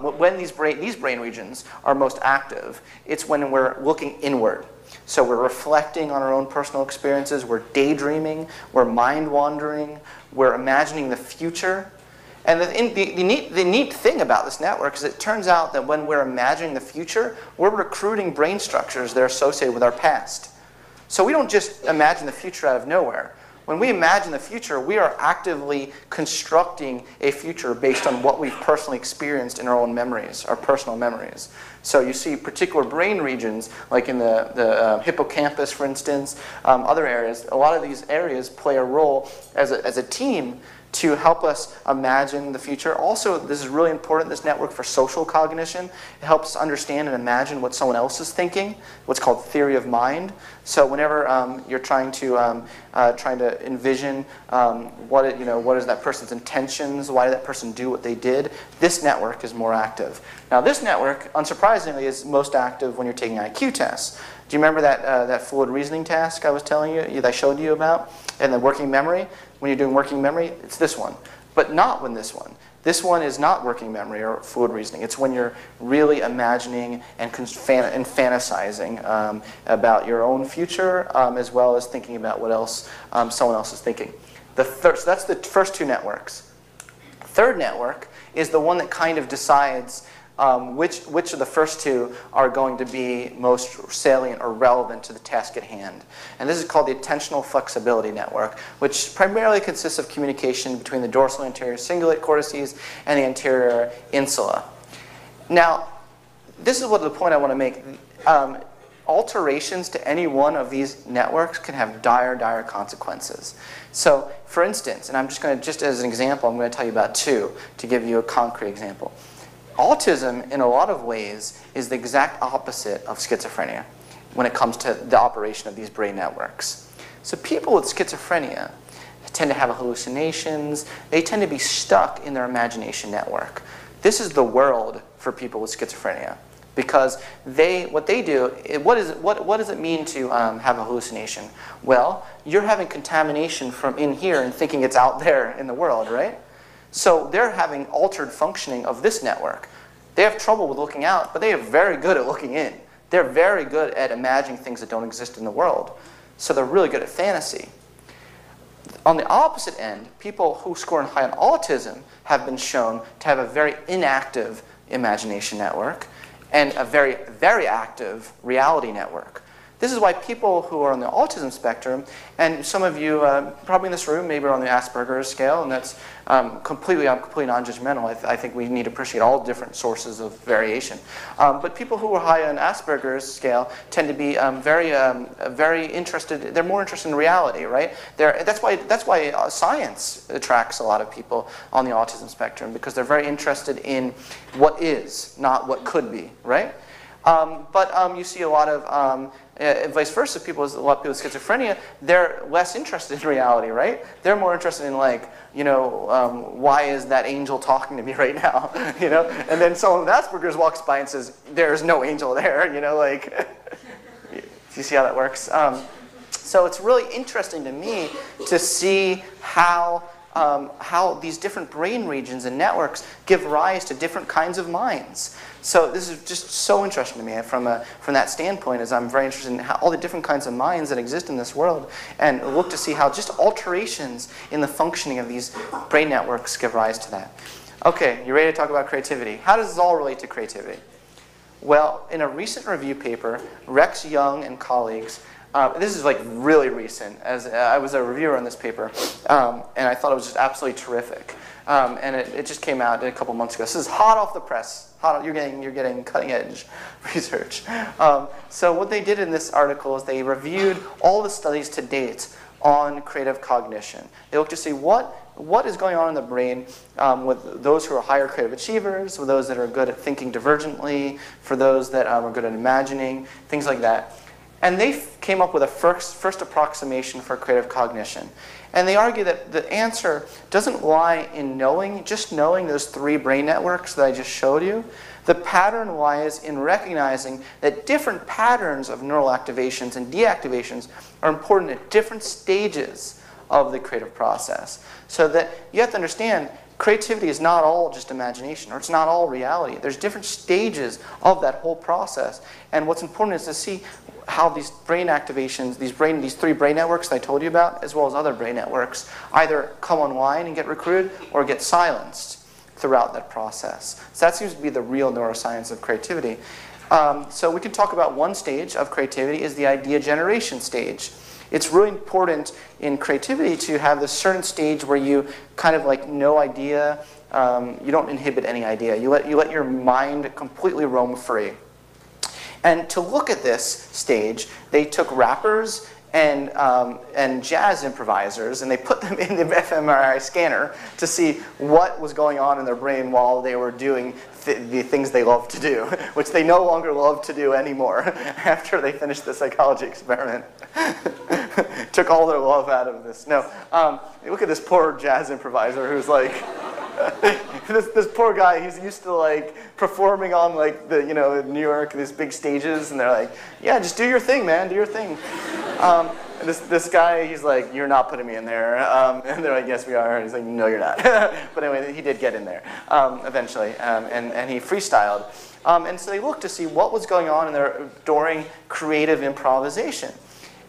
when these brain regions are most active, it's when we're looking inward. So we're reflecting on our own personal experiences, we're daydreaming, we're mind wandering, we're imagining the future. And the neat thing about this network is it turns out that when we're imagining the future, we're recruiting brain structures that are associated with our past. So we don't just imagine the future out of nowhere. When we imagine the future, we are actively constructing a future based on what we've personally experienced in our own memories, our personal memories. So you see particular brain regions, like in the hippocampus, for instance, other areas. A lot of these areas play a role as a team to help us imagine the future. Also, this is really important, this network, for social cognition. It helps us understand and imagine what someone else is thinking, what's called theory of mind. So whenever you're trying to envision what is that person's intentions, why did that person do what they did, this network is more active. Now this network, unsurprisingly, is most active when you're taking IQ tests. Do you remember that fluid reasoning task I was telling you, that I showed you about, and the working memory? When you're doing working memory, it's this one, but not when this one. This one is not working memory or fluid reasoning. It's when you're really imagining and fantasizing about your own future, as well as thinking about what else someone else is thinking. So that's the first two networks. Third network is the one that kind of decides which of the first two are going to be most salient or relevant to the task at hand. And this is called the Attentional Flexibility Network, which primarily consists of communication between the dorsal anterior cingulate cortices and the anterior insula. Now, this is what the point I want to make. Alterations to any one of these networks can have dire consequences. So, for instance, and I'm just as an example, I'm going to tell you about two to give you a concrete example. Autism, in a lot of ways, is the exact opposite of schizophrenia when it comes to the operation of these brain networks. So people with schizophrenia tend to have hallucinations. They tend to be stuck in their imagination network. This is the world for people with schizophrenia, because what does it mean to have a hallucination? Well, you're having contamination from in here and thinking it's out there in the world, right? So they're having altered functioning of this network. They have trouble with looking out, but they are very good at looking in. They're very good at imagining things that don't exist in the world. So they're really good at fantasy. On the opposite end, people who score high on autism have been shown to have a very inactive imagination network and a very, very active reality network. This is why people who are on the autism spectrum, and some of you probably in this room maybe are on the Asperger's scale, and that's I'm completely non-judgmental. I think we need to appreciate all different sources of variation. But people who are high on Asperger's scale tend to be very interested. They're more interested in reality, right? That's why science attracts a lot of people on the autism spectrum, because they're very interested in what is, not what could be, right? But you see a lot of vice versa. A lot of people with schizophrenia, they're less interested in reality, right? They're more interested in, like, why is that angel talking to me right now? And then someone with Asperger's walks by and says, "There's no angel there." Like, do you see how that works? So it's really interesting to me to see how these different brain regions and networks give rise to different kinds of minds. So this is just so interesting to me from that standpoint, as I'm very interested in all the different kinds of minds that exist in this world, and look to see how just alterations in the functioning of these brain networks give rise to that. Okay, you ready to talk about creativity? How does this all relate to creativity? Well, in a recent review paper, Rex Young and colleagues, this is like really recent, as I was a reviewer on this paper, and I thought it was just absolutely terrific. And it just came out a couple months ago. This is hot off the press. You're getting cutting edge research. So what they did in this article is they reviewed all the studies to date on creative cognition. They looked to see what is going on in the brain with those who are higher creative achievers, with those that are good at thinking divergently, for those that are good at imagining, things like that. And they came up with a first approximation for creative cognition. And they argue that the answer doesn't lie in just knowing those 3 brain networks that I just showed you. The pattern lies in recognizing that different patterns of neural activations and deactivations are important at different stages of the creative process. So that you have to understand, creativity is not all just imagination, or it's not all reality. There's different stages of that whole process. And what's important is to see how these brain activations, these 3 brain networks that I told you about, as well as other brain networks, either come online and get recruited or get silenced throughout that process. So that seems to be the real neuroscience of creativity. So we can talk about one stage of creativity is the idea generation stage. It's really important in creativity to have this certain stage where you kind of like no idea, you don't inhibit any idea. You let your mind completely roam free. And to look at this stage, they took rappers and jazz improvisers, and they put them in the fMRI scanner to see what was going on in their brain while they were doing the things they love to do, which they no longer love to do anymore after they finished the psychology experiment. Took all their love out of this. No, look at this poor jazz improviser who's like, this poor guy, he's used to like performing on like the, New York, these big stages, and they're like, yeah, just do your thing, man, do your thing. And this guy, he's like, you're not putting me in there. And they're like, yes, we are. And he's like, no, you're not. But anyway, he did get in there eventually, and he freestyled. And so they looked to see what was going on in there during creative improvisation.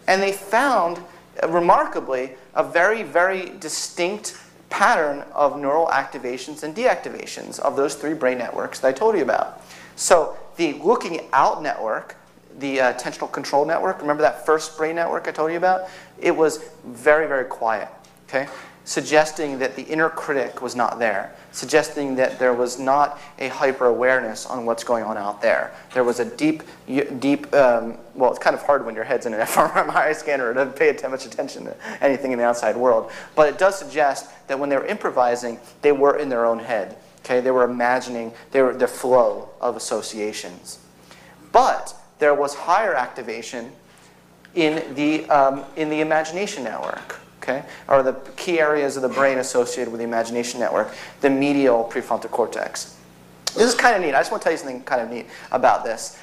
And they found, remarkably, a very, very distinct pattern of neural activations and deactivations of those 3 brain networks that I told you about. So the looking out network, the attentional control network, remember that first brain network I told you about? It was very, very quiet, okay? Suggesting that the inner critic was not there, suggesting that there was not a hyper-awareness on what's going on out there. There was a deep, well, it's kind of hard when your head's in an fMRI scanner to pay much attention to anything in the outside world. But it does suggest that when they were improvising, they were in their own head, okay? They were imagining the flow of associations. But there was higher activation in the imagination network, okay? Or the key areas of the brain associated with the imagination network, the medial prefrontal cortex. This is kind of neat. I just want to tell you something kind of neat about this.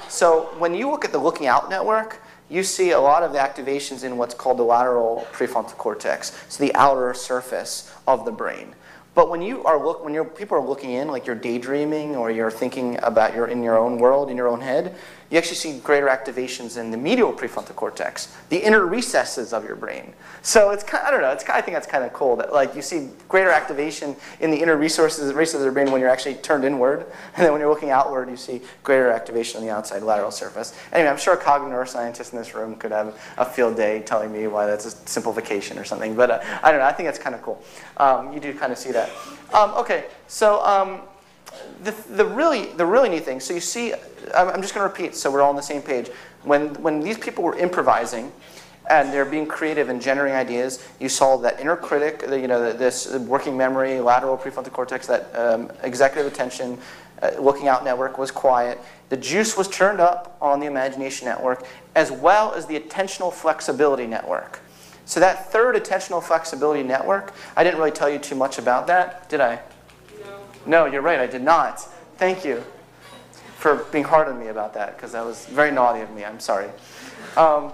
So when you look at the looking out network, you see a lot of the activations in what's called the lateral prefrontal cortex, so the outer surface of the brain. But when people are looking in, like you're daydreaming or you're thinking about in your own world, in your own head, you actually see greater activations in the medial prefrontal cortex, the inner recesses of your brain. So it's kind of, I don't know, I think that's kind of cool that like you see greater activation in the inner recesses of your brain when you're actually turned inward, and then when you're looking outward, you see greater activation on the outside lateral surface. Anyway, I'm sure a cognitive neuroscientist in this room could have a field day telling me why that's a simplification or something, but I don't know, I think that's kind of cool. You do kind of see that. Okay, so the really neat thing, so you see, I'm just going to repeat so we're all on the same page. When these people were improvising and they're being creative and generating ideas, you saw that inner critic, this working memory, lateral prefrontal cortex, that executive attention, looking out network was quiet. The juice was turned up on the imagination network, as well as the attentional flexibility network. So that third attentional flexibility network, I didn't really tell you too much about that, did I? No, you're right, I did not. Thank you for being hard on me about that, because that was very naughty of me, I'm sorry. The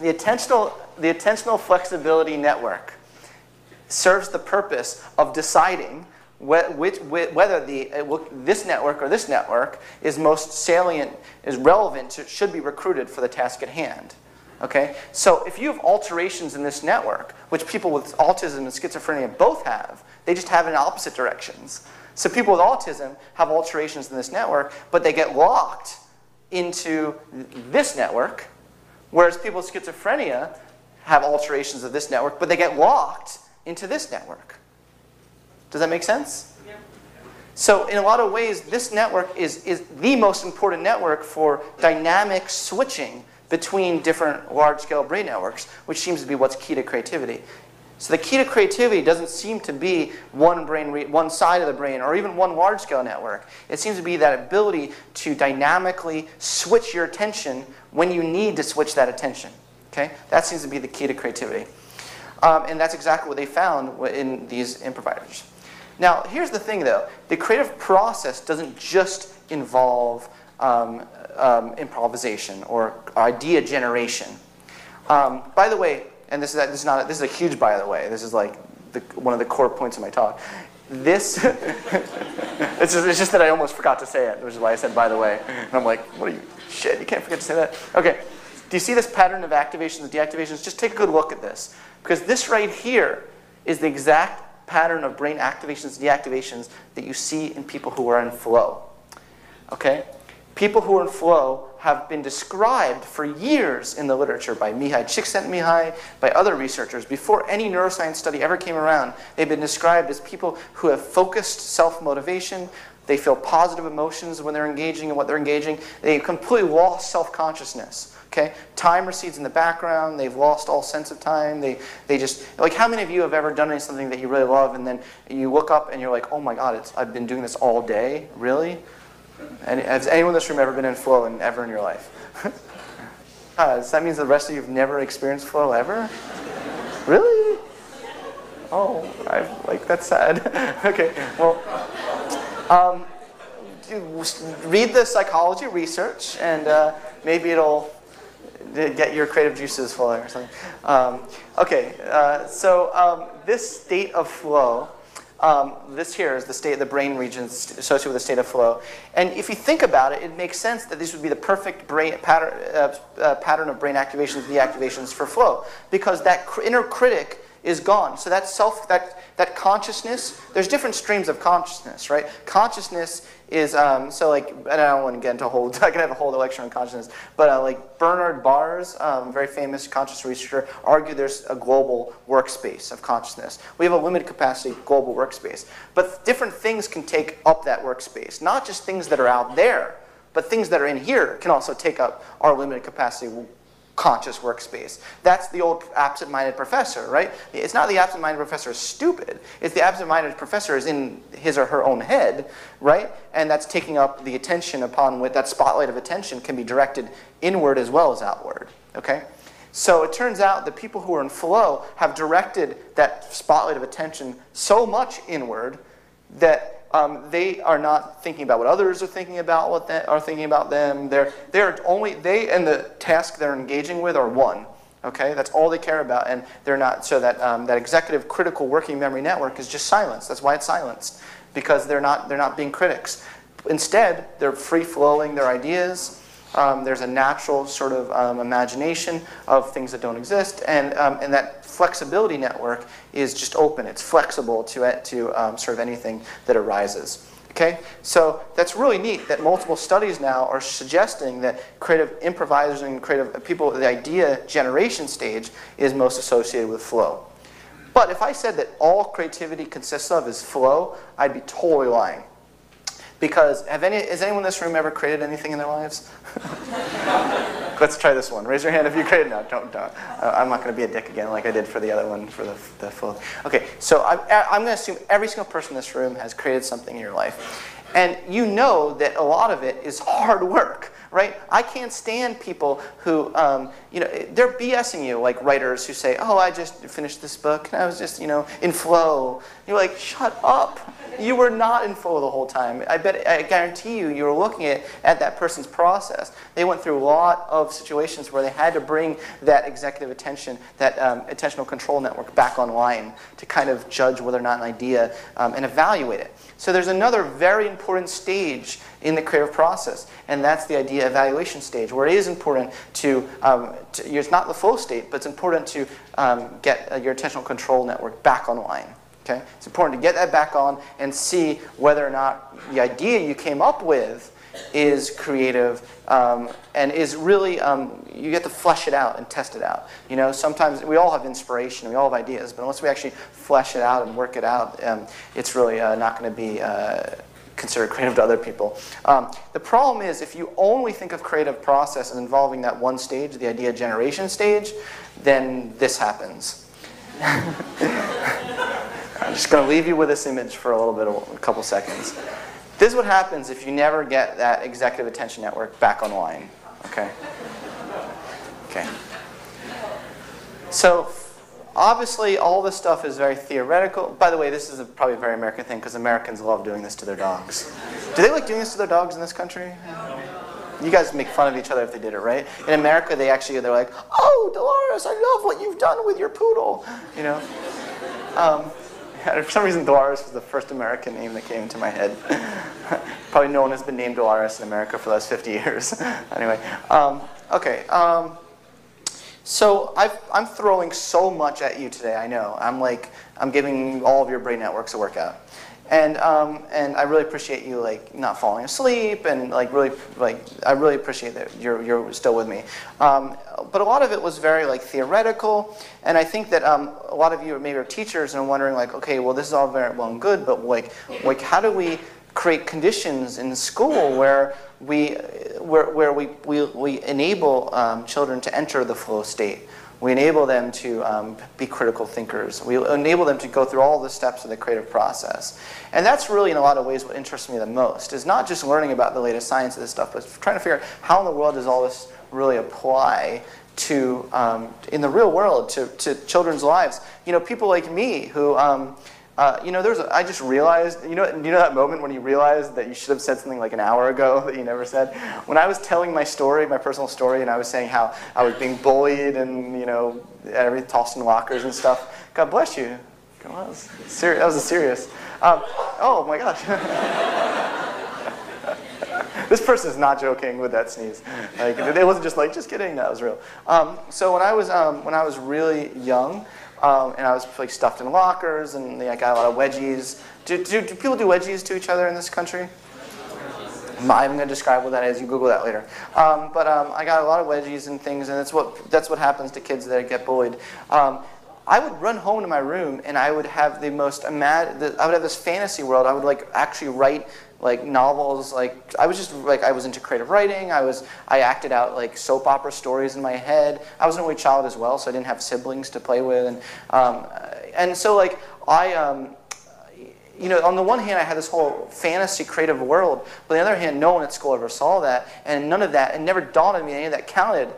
attentional flexibility network serves the purpose of deciding whether this network or this network is most salient, is relevant, should be recruited for the task at hand. Okay? So if you have alterations in this network, which people with autism and schizophrenia both have, they just have it in opposite directions. So people with autism have alterations in this network, but they get locked into this network, whereas people with schizophrenia have alterations of this network, but they get locked into this network. Does that make sense? Yeah. So in a lot of ways, this network is the most important network for dynamic switching between different large-scale brain networks, which seems to be what's key to creativity. So the key to creativity doesn't seem to be one side of the brain or even one large-scale network. It seems to be that ability to dynamically switch your attention when you need to switch that attention. Okay? That seems to be the key to creativity. And that's exactly what they found in these improvisers. Now, here's the thing, though. The creative process doesn't just involve improvisation or idea generation. By the way, and this is a huge by the way. This is like one of the core points of my talk. This, it's just that I almost forgot to say it, which is why I said by the way. And I'm like, what are you, shit, you can't forget to say that. Okay, do you see this pattern of activations and deactivations? Just take a good look at this. Because this right here is the exact pattern of brain activations and deactivations that you see in people who are in flow. Okay? People who are in flow have been described for years in the literature by Mihai Csikszentmihalyi, by other researchers. Before any neuroscience study ever came around, they've been described as people who have focused self-motivation. They feel positive emotions when they're engaging in what they're engaging. They completely lost self-consciousness. Okay? Time recedes in the background. They've lost all sense of time. They just, like, how many of you have ever done something that you really love and then you look up and you're like, oh my God, I've been doing this all day? Really? And has anyone in this room ever been in flow ever in your life? Does that mean the rest of you have never experienced flow ever? Really? Oh, that's sad. Okay, well, read the psychology research and maybe it'll get your creative juices flowing or something. This state of flow, this here is the state of the brain regions associated with the state of flow. And if you think about it, it makes sense that this would be the perfect brain pattern of brain activations and deactivations for flow, because that inner critic is gone. So that consciousness, there's different streams of consciousness, right? Consciousness is, and I don't want to get into I can have a whole lecture on consciousness, but like Bernard Baars, very famous conscious researcher, argued there's a global workspace of consciousness. We have a limited capacity global workspace. But different things can take up that workspace, not just things that are out there, but things that are in here can also take up our limited capacity conscious workspace. That's the old absent-minded professor, right? It's not the absent-minded professor is stupid. It's the absent-minded professor is in his or her own head, right? And that's taking up the attention upon which that spotlight of attention can be directed inward as well as outward, okay? So it turns out that people who are in flow have directed that spotlight of attention so much inward that they are not thinking about what others are thinking about, are thinking about them. They and the task they're engaging with are one. Okay, that's all they care about, and they're not. So that executive critical working memory network is just silenced. That's why it's silenced, because they're not being critics. Instead, they're free flowing their ideas. There's a natural sort of imagination of things that don't exist, and that flexibility network is just open. It's flexible to sort of anything that arises. Okay, so that's really neat that multiple studies now are suggesting that creative improvisers and creative people, the idea generation stage is most associated with flow. But if I said that all creativity consists of is flow, I'd be totally lying. Because has anyone in this room ever created anything in their lives? Let's try this one. Raise your hand if you created. No, don't. I'm not going to be a dick again like I did for the other one for the flow. Okay, so I'm going to assume every single person in this room has created something in your life. And you know that a lot of it is hard work, right? I can't stand people who, they're BSing you, like writers who say, oh, I just finished this book and I was just, in flow. You're like, shut up. You were not in flow the whole time. I guarantee you were looking at that person's process. They went through a lot of situations where they had to bring that executive attention, that attentional control network back online to kind of judge whether or not an idea and evaluate it. So there's another very important stage in the creative process, and that's the idea evaluation stage, where it is important it's not the flow state, but it's important to get your attentional control network back online. Okay? It's important to get that back on and see whether or not the idea you came up with is creative and is really, you get to flesh it out and test it out. Sometimes we all have inspiration, we all have ideas, but unless we actually flesh it out and work it out, it's really not going to be considered creative to other people. The problem is if you only think of creative process as involving that one stage, the idea generation stage, then this happens. I'm just going to leave you with this image for a couple seconds. This is what happens if you never get that executive attention network back online. Okay. Okay. So obviously, all this stuff is very theoretical. By the way, this is probably a very American thing because Americans love doing this to their dogs. Do they like doing this to their dogs in this country? You guys make fun of each other if they did it, right? In America, they're like, "Oh, Dolores, I love what you've done with your poodle." You know. For some reason, Dolores was the first American name that came into my head. Probably no one has been named Dolores in America for the last 50 years. Anyway, okay. So I'm throwing so much at you today. I know. I'm giving all of your brain networks a workout, and I really appreciate you not falling asleep and I really appreciate that you're still with me. But a lot of it was very theoretical, and I think that a lot of you maybe are teachers and are wondering okay, well, this is all very well and good, but how do we create conditions in school where we enable children to enter the flow state? We enable them to be critical thinkers. We enable them to go through all the steps of the creative process. And that's really, in a lot of ways, what interests me the most, is not just learning about the latest science of this stuff, but trying to figure out how in the world does all this really apply to, in the real world, to children's lives. People like me who, I just realized, you know that moment when you realized that you should have said something an hour ago that you never said? When I was telling my story, my personal story, and I was saying how I was being bullied and, everything tossed in lockers and stuff. God bless you. That was serious. That was serious. Oh my gosh. This person is not joking with that sneeze. It wasn't just kidding. That was real. So when I was really young, and I was stuffed in lockers, and I got a lot of wedgies. Do people do wedgies to each other in this country? I'm not even going to describe what that is. You Google that later. But I got a lot of wedgies and things, and that's what happens to kids that get bullied. I would run home to my room, and I would have I would have this fantasy world. I would actually write novels. I was just I was into creative writing. I acted out soap opera stories in my head. I was an only child as well, so I didn't have siblings to play with, and so on the one hand, I had this whole fantasy creative world, but on the other hand, no one at school ever saw that, and none of that, it never dawned on me any of that counted.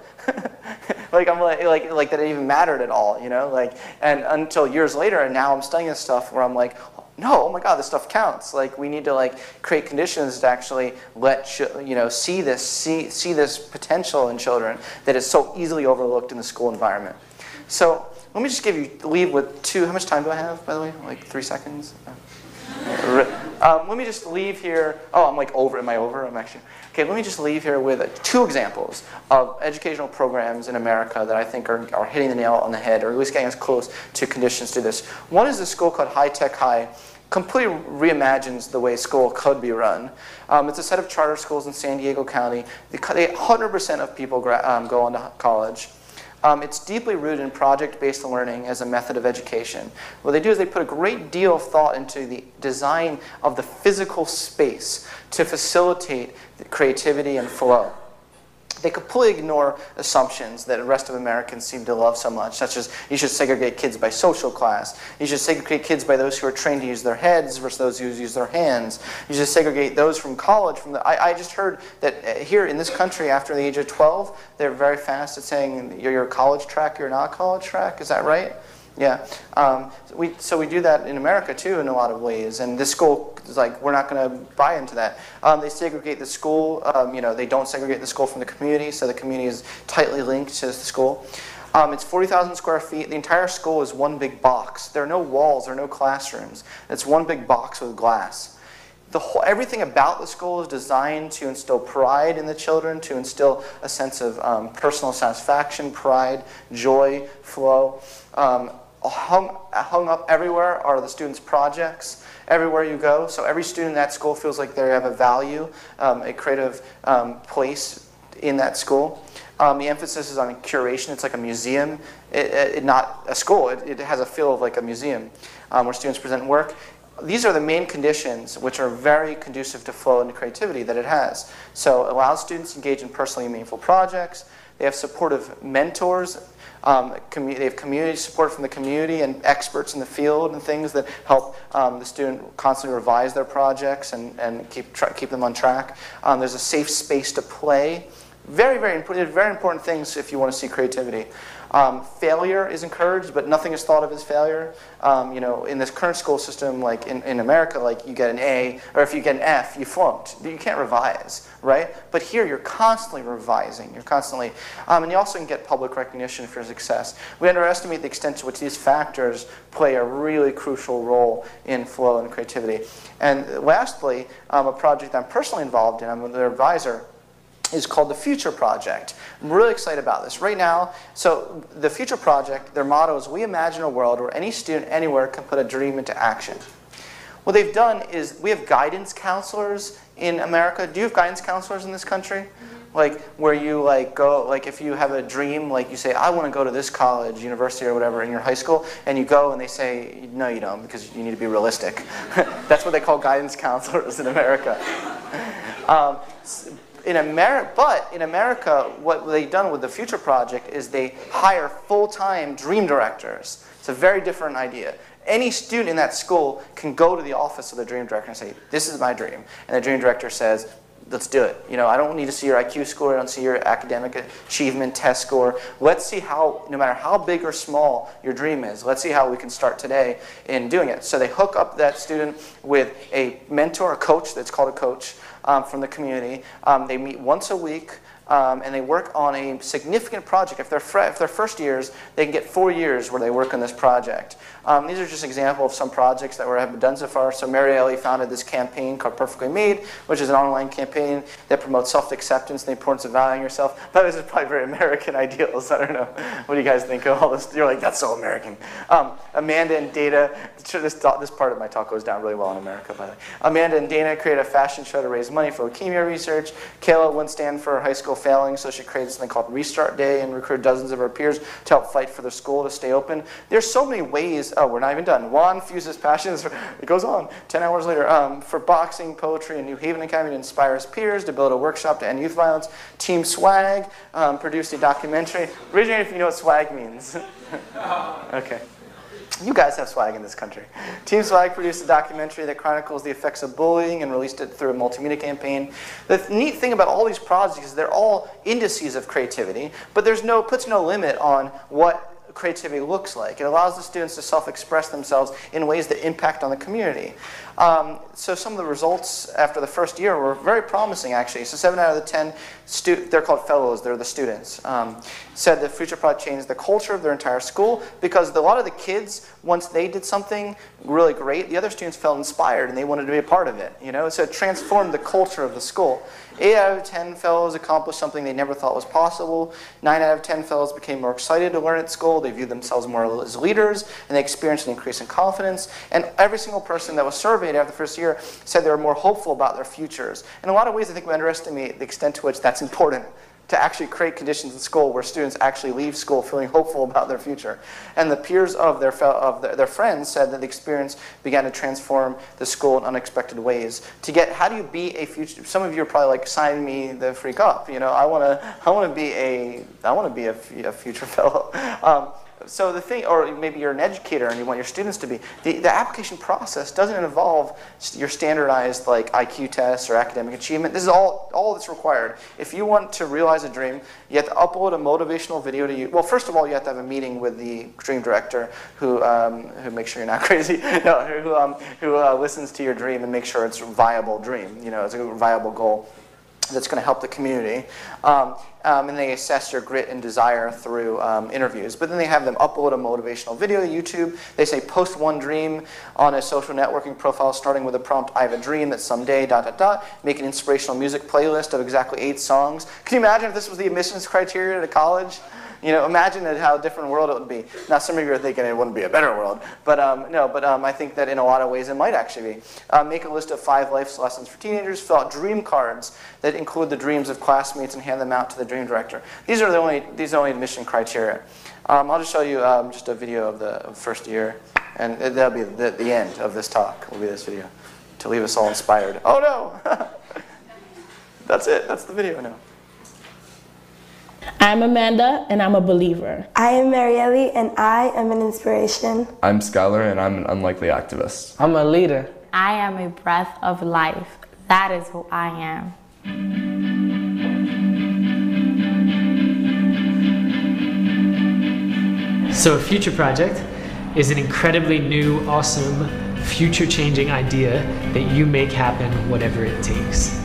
That it even mattered at all, and until years later, and now I'm studying this stuff where I'm no, oh my God, this stuff counts. We need to create conditions to actually let see this potential in children that is so easily overlooked in the school environment. So let me just leave with two. How much time do I have, by the way? 3 seconds. Let me just leave here. Oh, I'm over. Am I over? I'm actually okay. Let me just leave here with two examples of educational programs in America that I think are hitting the nail on the head, or at least getting us close to conditions to this. One is a school called High Tech High. Completely reimagines the way school could be run. It's a set of charter schools in San Diego County. 100% of people go on to college. It's deeply rooted in project-based learning as a method of education. What they do is they put a great deal of thought into the design of the physical space to facilitate the creativity and flow. They completely ignore assumptions that the rest of Americans seem to love so much, such as you should segregate kids by social class. You should segregate kids by those who are trained to use their heads versus those who use their hands. You should segregate those from college. I just heard that here in this country, after the age of 12, they're very fast at saying you're a college track, you're not a college track. Is that right? Yeah. So we do that in America too in a lot of ways, and this school is we're not going to buy into that. They segregate the school. They don't segregate the school from the community, so the community is tightly linked to the school. It's 40,000 square feet. The entire school is one big box. There are no walls. There are no classrooms. It's one big box with glass. Everything about the school is designed to instill pride in the children, to instill a sense of personal satisfaction, pride, joy, flow. Hung up everywhere are the students' projects, everywhere you go. So every student in that school feels like they have a value, a creative place in that school. The emphasis is on curation. It's like a museum, not a school. It has a feel of like a museum where students present work. These are the main conditions which are very conducive to flow and creativity that it has. So it allows students to engage in personally meaningful projects, They have supportive mentors. They have community support from the community and experts in the field and things that help the student constantly revise their projects and keep them on track. There's a safe space to play. Very, very important things if you want to see creativity. Failure is encouraged, but nothing is thought of as failure. You know, in this current school system, like in America, like you get an A, or if you get an F, you flunked. You can't revise, right? But here, you're constantly revising. You're constantly, and you also can get public recognition for success. We underestimate the extent to which these factors play a really crucial role in flow and creativity. And lastly, a project I'm personally involved in, I'm the advisor, is called the Future Project. I'm really excited about this. Right now, so the Future Project, their motto is, we imagine a world where any student anywhere can put a dream into action. What they've done is, we have guidance counselors in America. Do you have guidance counselors in this country? Mm-hmm. Like, where you like go, like if you have a dream, like you say, I want to go to this college, university or whatever in your high school, and you go and they say, no you don't, because you need to be realistic. That's what they call guidance counselors in America. In America, what they've done with the Future Project is they hire full-time dream directors. It's a very different idea. Any student in that school can go to the office of the dream director and say, this is my dream. And the dream director says, let's do it. You know, I don't need to see your IQ score. I don't see your academic achievement test score. Let's see how, no matter how big or small your dream is, let's see how we can start today in doing it. So they hook up that student with a mentor, a coach, that's called a coach, from the community. They meet once a week. And they work on a significant project. If they're first years, they can get 4 years where they work on this project. These are just examples of some projects that have been done so far. So Medial founded this campaign called Perfectly Made, which is an online campaign that promotes self-acceptance and the importance of valuing yourself. But this is probably very American ideals. I don't know. What do you guys think of all this? You're like, that's so American. Amanda and Dana, this part of my talk goes down really well in America, by the way. Amanda and Dana created a fashion show to raise money for leukemia research. Kayla wouldn't stand for high school failing, so she created something called Restart Day and recruited dozens of her peers to help fight for their school to stay open. There's so many ways. Oh, we're not even done. Juan fuses passions. It goes on. 10 hours later, for boxing, poetry, and New Haven Academy to inspire his peers to build a workshop to end youth violence. Team Swag produced a documentary. Raise your hand if you know what swag means. Okay. You guys have swag in this country. Team Swag produced a documentary that chronicles the effects of bullying and released it through a multimedia campaign. The neat thing about all these projects is they're all indices of creativity, but puts no limit on what creativity looks like. It allows the students to self-express themselves in ways that impact on the community. So some of the results after the first year were very promising, actually. So 7 out of the 10, they're called fellows, they're the students, said the Future Project changed the culture of their entire school, because a lot of the kids, once they did something really great, the other students felt inspired and they wanted to be a part of it. You know? So it transformed the culture of the school. 8 out of 10 fellows accomplished something they never thought was possible. 9 out of 10 fellows became more excited to learn at school. They viewed themselves more as leaders, and they experienced an increase in confidence. And every single person that was surveyed after the first year said they were more hopeful about their futures. In a lot of ways, I think we underestimate the extent to which that's important, to actually create conditions in school where students actually leave school feeling hopeful about their future. And the peers of their friends said that the experience began to transform the school in unexpected ways. How do you be a future? Some of you are probably like, sign me the freak up. You know, I want to be a future fellow. So the thing, or maybe you're an educator and you want your students to be, the application process doesn't involve your standardized like IQ tests or academic achievement. This is all that's required. If you want to realize a dream, you have to upload a motivational video to you. Well, first of all, you have to have a meeting with the dream director who makes sure you're not crazy. No, who listens to your dream and makes sure it's a viable dream. You know, it's a viable goal that's going to help the community. And they assess your grit and desire through interviews. But then they have them upload a motivational video to YouTube. They say post one dream on a social networking profile starting with a prompt, I have a dream that someday, ... Make an inspirational music playlist of exactly 8 songs. Can you imagine if this was the admissions criteria to college? You know, imagine how different a world it would be. Now, some of you are thinking it wouldn't be a better world, but I think that in a lot of ways it might actually be. Make a list of 5 life lessons for teenagers. Fill out dream cards that include the dreams of classmates and hand them out to the dream director. These are the only admission criteria. I'll just show you just a video of the first year, and that'll be the end of this talk. Will be this video to leave us all inspired. Oh no, that's it. That's the video now.
I'm Amanda, and I'm a believer.
I am Marielle, and I am an inspiration.
I'm Skylar, and I'm an unlikely activist.
I'm a leader.
I am a breath of life. That is who I am.
So a future project is an incredibly new, awesome, future-changing idea that you make happen whatever it takes.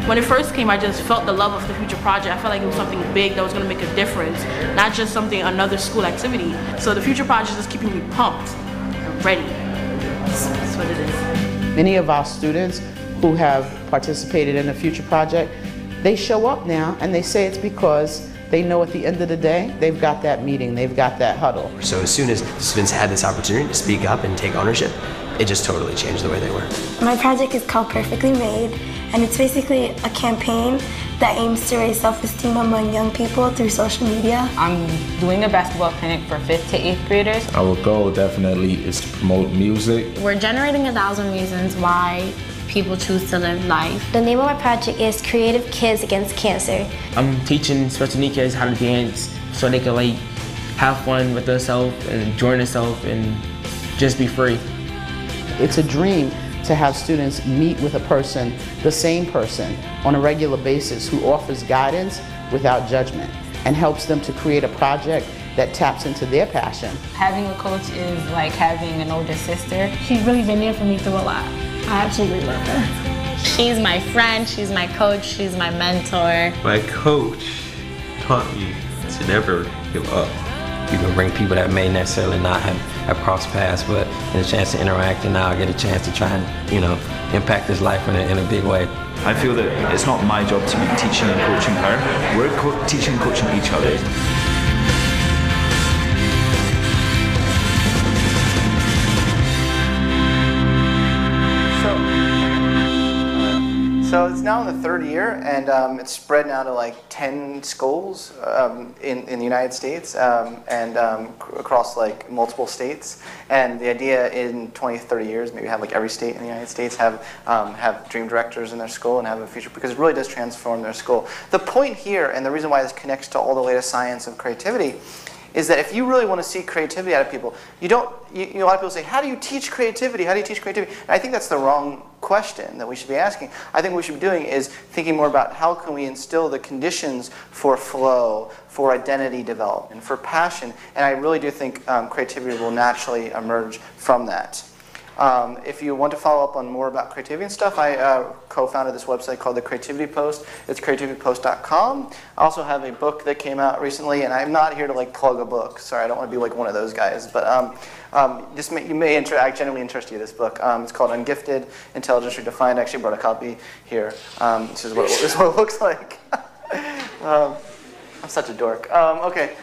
When it first came, I just felt the love of the future project. I felt like it was something big that was going to make a difference, not just another school activity. So the future project is keeping me pumped and ready. That's what it is.
Many of our students who have participated in the future project, they show up now and they say it's because they know at the end of the day, they've got that meeting, they've got that huddle.
So as soon as the students had this opportunity to speak up and take ownership, it just totally changed the way they were.
My project is called Perfectly Made, and it's basically a campaign that aims to raise self-esteem among young people through social media.
I'm doing a basketball clinic for 5th to 8th graders.
Our goal definitely is to promote music.
We're generating 1,000 reasons why people choose to live life.
The name of my project is Creative Kids Against Cancer.
I'm teaching special needs kids how to dance so they can like have fun with themselves and enjoy themselves and just be free. It's a dream to have students meet with a person, the same person, on a regular basis who offers guidance without judgment and helps them to create a project that taps into their passion.
Having a coach is like having an older sister.
She's really been there for me through a lot. I absolutely love her.
She's my friend, she's my coach, she's my mentor.
My coach taught me to never give up.
You can bring people that may necessarily not have crossed paths, but get a chance to interact, and now I get a chance to try and, impact his life in a big way.
I feel that it's not my job to be teaching and coaching her. We're teaching and coaching each other.
So it's now in the third year, and it's spread now to like 10 schools in the United States and across like multiple states. And the idea in 20, 30 years, maybe have like every state in the United States have dream directors in their school and have a future, because it really does transform their school. The point here, and the reason why this connects to all the latest science of creativity, is that if you really want to see creativity out of people, a lot of people say, how do you teach creativity? How do you teach creativity? And I think that's the wrong question that we should be asking. I think what we should be doing is thinking more about how can we instill the conditions for flow, for identity development, for passion. And I really do think creativity will naturally emerge from that. If you want to follow up on more about creativity and stuff, I co-founded this website called The Creativity Post. It's creativitypost.com. I also have a book that came out recently, and I'm not here to like plug a book. Sorry, I don't want to be like one of those guys. But I genuinely interest you, this book. It's called Ungifted Intelligence Redefined. I actually brought a copy here. This is what it looks like. I'm such a dork. Okay.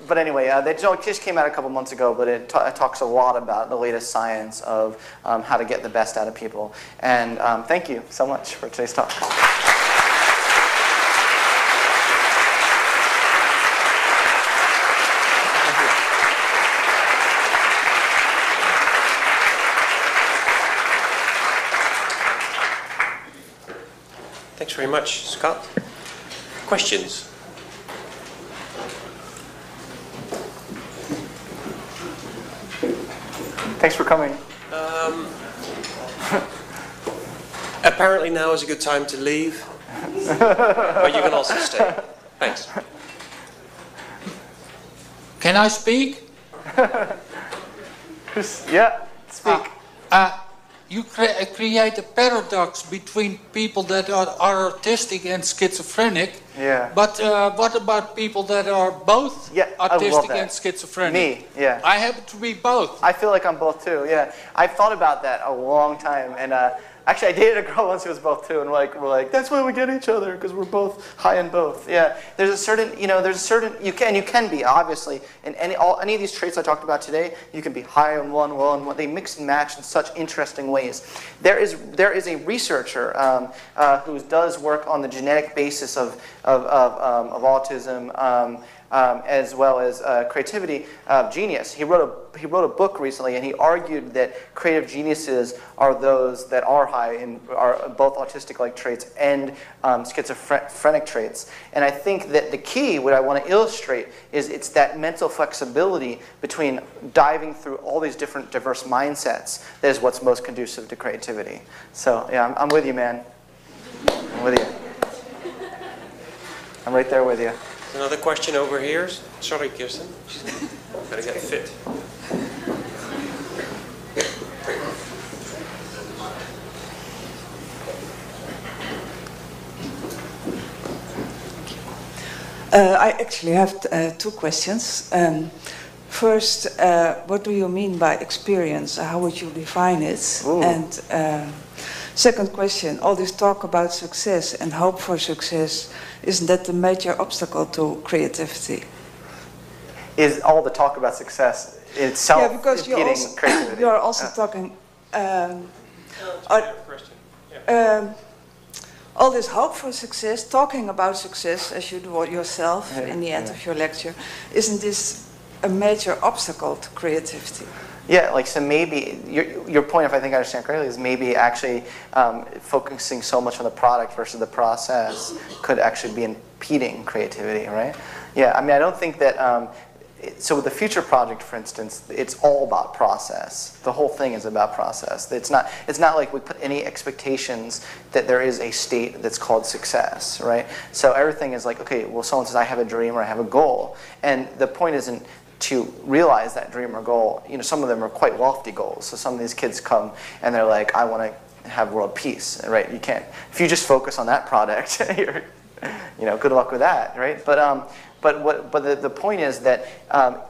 But anyway, they just came out a couple months ago, but it talks a lot about the latest science of how to get the best out of people. And thank you so much for today's talk.
Thanks very much, Scott. Questions?
Thanks for coming.
Apparently now is a good time to leave, but you can also stay. Thanks.
Can I speak?
Yeah, speak.
You create a paradox between people that are autistic and schizophrenic.
Yeah.
But what about people that are both autistic and schizophrenic?
Me, yeah.
I happen to be both.
I feel like I'm both too, yeah. I've thought about that a long time, and actually I dated a girl once who was both too, and we're like, that's why we get each other, because we're both high in both. Yeah, there's a certain, you can be, obviously, in any of these traits I talked about today, you can be high in one, low in one. They mix and match in such interesting ways. There is a researcher who does work on the genetic basis of autism, as well as creativity, genius. He wrote a book recently, and he argued that creative geniuses are those that are high in both autistic-like traits and schizophrenic traits. And I think that the key, what I want to illustrate, is it's that mental flexibility between diving through all these different diverse mindsets that is what's most conducive to creativity. So yeah, I'm with you, man. I'm with you. I'm right there with you.
Another question over here. Sorry, Kirsten. Gotta get fit.
I actually have two questions. First, what do you mean by experience? How would you define it? Ooh. And second question, all this talk about success and hope for success, isn't that the major obstacle to creativity?
Is all the talk about success itself impeding creativity?
You're also talking... all this hope for success, talking about success as you do it yourself in the end of your lecture, isn't this a major obstacle to creativity?
Yeah, like so maybe your point, if I think I understand correctly, is maybe actually focusing so much on the product versus the process could actually be impeding creativity, right? Yeah, I mean, I don't think that. So with the future project, for instance, it's all about process. The whole thing is about process. It's not like we put any expectations that there is a state that's called success, right? So everything is like, okay, well, someone says I have a dream or I have a goal, and the point isn't to realize that dream or goal. You know, some of them are quite lofty goals. So some of these kids come and they're like, I want to have world peace, right? You can't. If you just focus on that product, good luck with that, right? But the point is that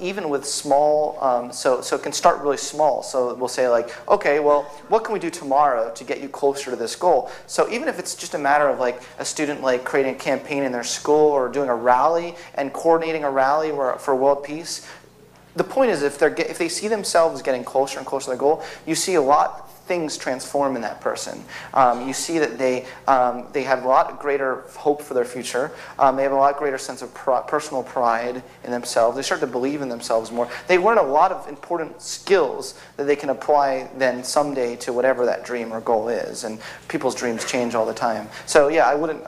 even with small, so it can start really small. So we'll say like, okay, well, what can we do tomorrow to get you closer to this goal? So even if it's just a matter of like a student like creating a campaign in their school or doing a rally and coordinating a rally for world peace, the point is if they see themselves getting closer and closer to the goal, you see a lot things transform in that person. You see that they have a lot greater hope for their future. They have a lot greater sense of personal pride in themselves. They start to believe in themselves more. They learn a lot of important skills that they can apply then someday to whatever that dream or goal is. And people's dreams change all the time. So yeah, I would